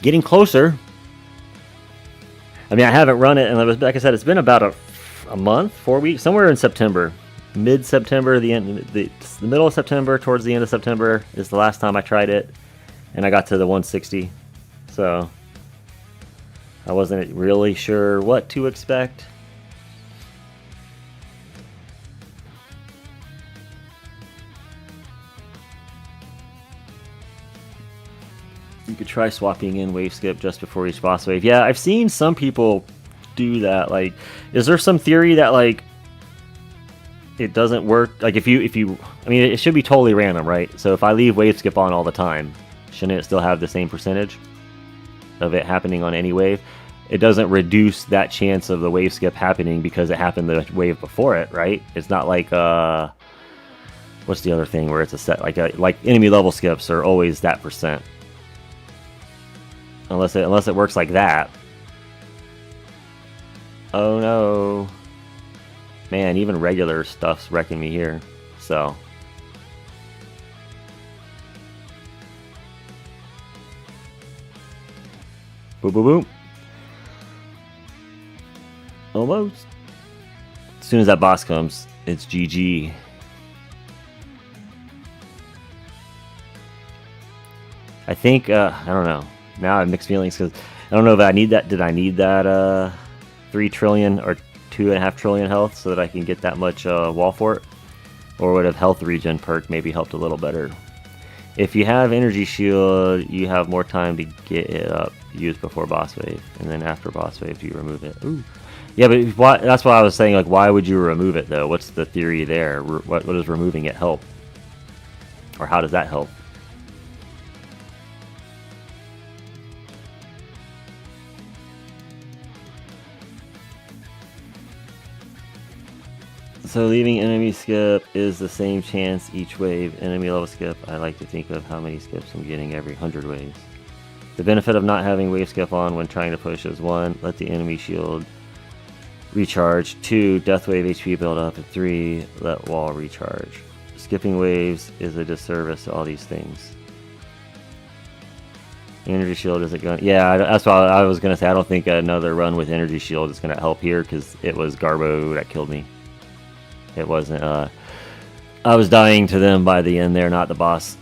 [SPEAKER 1] getting closer. I mean, I haven't run it, and it was, like I said, it's been about a month, 4 weeks, somewhere in September, mid-September, the middle of September, towards the end of September is the last time I tried it, and I got to the 160. So I wasn't really sure what to expect. You could try swapping in wave skip just before each boss wave. Yeah, I've seen some people do that. Like, is there some theory that like it doesn't work? Like if you, I mean, it should be totally random, right? So if I leave wave skip on all the time, shouldn't it still have the same percentage of it happening on any wave? It doesn't reduce that chance of the wave skip happening because it happened the wave before it, right? It's not like what's the other thing where it's a set like enemy level skips are always that percent. Unless it works like that. Oh no. Man, even regular stuff's wrecking me here. So. Boom, boom, boom. Almost. As soon as that boss comes, it's GG. I think, I don't know. Now I have mixed feelings because I don't know if I need that. Did I need that 3 trillion or 2.5 trillion health so that I can get that much wall fort? Or would a health regen perk maybe helped a little better? If you have energy shield, you have more time to get it up, used before boss wave, and then after boss wave you remove it. Ooh. Yeah, but why, that's why I was saying, like, why would you remove it though? What's the theory there? What does removing it help? Or how does that help? So leaving enemy skip is the same chance each wave. Enemy level skip, I like to think of how many skips I'm getting every 100 waves. The benefit of not having wave skip on when trying to push is 1, let the enemy shield recharge, 2, death wave HP build up, and 3, let wall recharge. Skipping waves is a disservice to all these things. Energy shield isn't going. Yeah, that's why I was gonna say I don't think another run with energy shield is gonna help here because it was Garbo that killed me. It wasn't, I was dying to them by the end there, not the boss.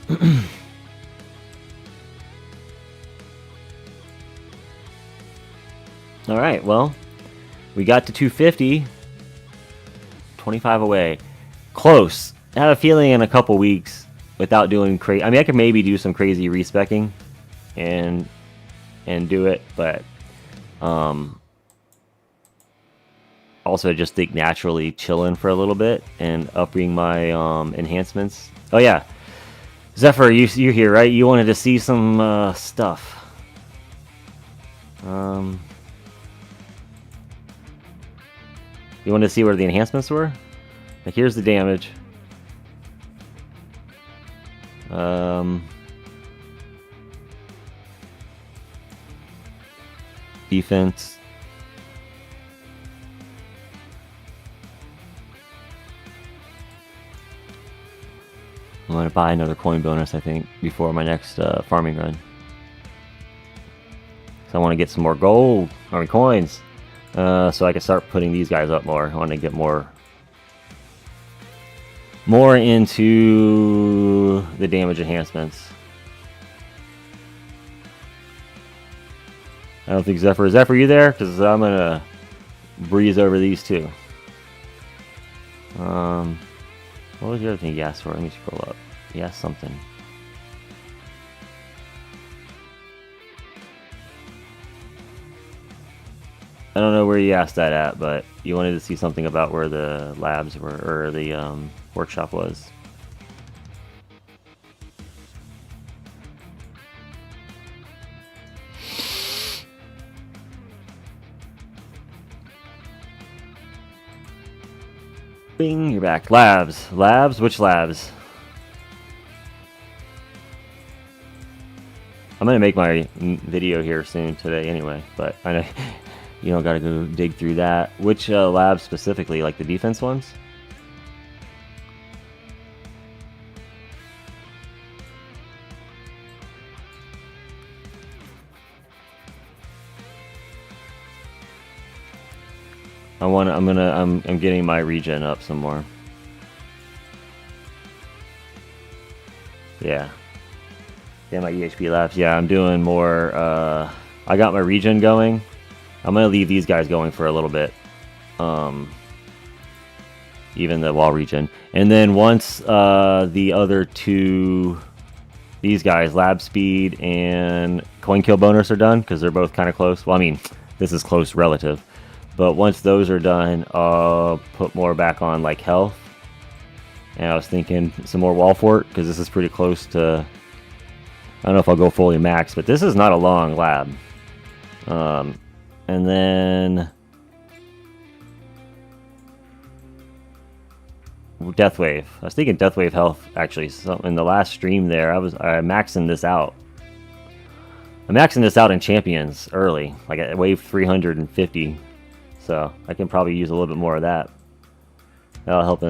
[SPEAKER 1] Alright, well, we got to 250. 25 away. Close. I have a feeling in a couple weeks, without doing crazy... I mean, I could maybe do some crazy respecking and do it, but... also just think naturally chilling for a little bit and upping my enhancements. Oh yeah, Zephyr, you're here, right? You wanted to see some stuff. You wanted to see where the enhancements were? Like, here's the damage. Defense. going to buy another coin bonus, I think, before my next farming run. So I want to get some more gold, coins, so I can start putting these guys up more. I want to get more into the damage enhancements. I don't think Zephyr. Is Zephyr, you there? Because I'm going to breeze over these two. What was the other thing he asked for? Let me scroll up. He asked something. I don't know where you asked that at, but you wanted to see something about where the labs were, or the workshop was. Bing, you're back. Labs. Labs? Which labs? I'm going to make my video here soon today anyway, but I know you don't got to go dig through that. Which labs specifically? Like the defense ones? I'm getting my regen up some more. Yeah. Yeah, my EHP labs. Yeah, I'm doing more. I got my regen going. I'm gonna leave these guys going for a little bit. Even the wall regen. And then once the other two, these guys, lab speed and coin kill bonus are done, because they're both kind of close. Well, I mean, this is close relative. But once those are done, I'll put more back on like health. And I was thinking some more wall fort, because this is pretty close to, I don't know if I'll go fully max, but this is not a long lab. And then Death Wave. I was thinking Death Wave health actually. So in the last stream there, I maxing this out. I'm maxing this out in champions early, like at wave 350. So I can probably use a little bit more of that. That'll help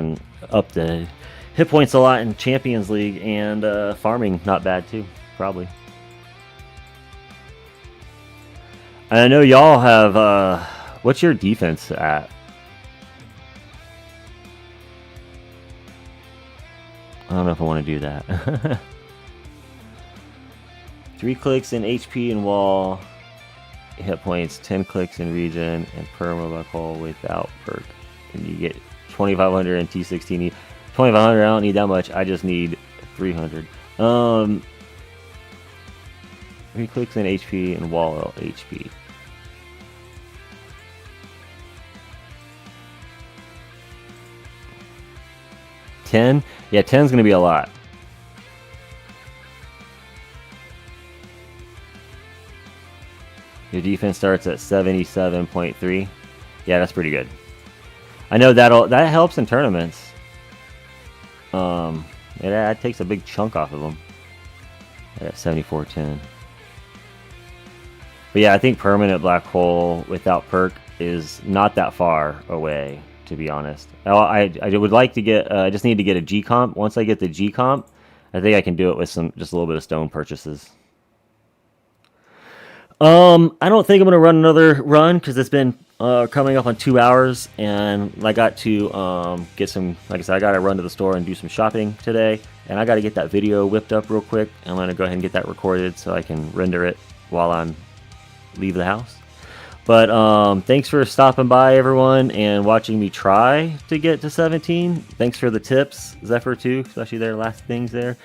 [SPEAKER 1] up the hit points a lot in Champions League, and farming not bad too, probably. And I know y'all have, what's your defense at? I don't know if I want to do that. 3 clicks in HP and wall. Hit points, 10 clicks in regen, and perma black hole without perk. And you get 2500 and T16. 2500, I don't need that much. I just need 300. 3 clicks in HP and wall HP. $10? Yeah, 10's gonna be a lot. Your defense starts at 77.3. Yeah, that's pretty good. I know that helps in tournaments. It takes a big chunk off of them. At 74.10. But yeah, I think permanent black hole without perk is not that far away, to be honest. I would like to get. I just need to get a G comp. Once I get the G comp, I think I can do it with just a little bit of stone purchases. I don't think I'm gonna run another run, because it's been coming up on 2 hours, and I got to get some. Like I said, I got to run to the store and do some shopping today, and I got to get that video whipped up real quick. I'm gonna go ahead and get that recorded so I can render it while I'm leave the house. But thanks for stopping by, everyone, and watching me try to get to 17. Thanks for the tips, Zephyr, too, especially their last things there.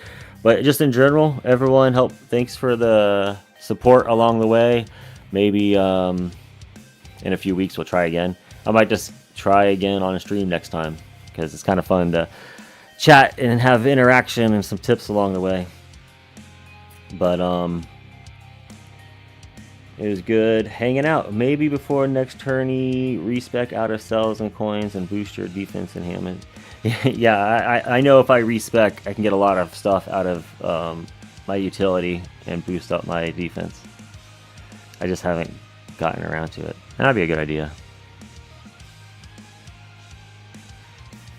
[SPEAKER 1] But just in general, everyone, thanks for the support along the way. Maybe in a few weeks we'll try again. I might just try again on a stream next time, because it's kind of fun to chat and have interaction and some tips along the way. But it was good hanging out. Maybe before next tourney, respec out of cells and coins and boost your defense and Hammond. Yeah, I know if I respec, I can get a lot of stuff out of my utility and boost up my defense. I just haven't gotten around to it. And that'd be a good idea.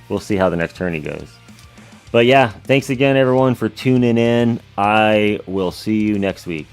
[SPEAKER 1] We'll see how the next tourney goes. But yeah, thanks again, everyone, for tuning in. I will see you next week.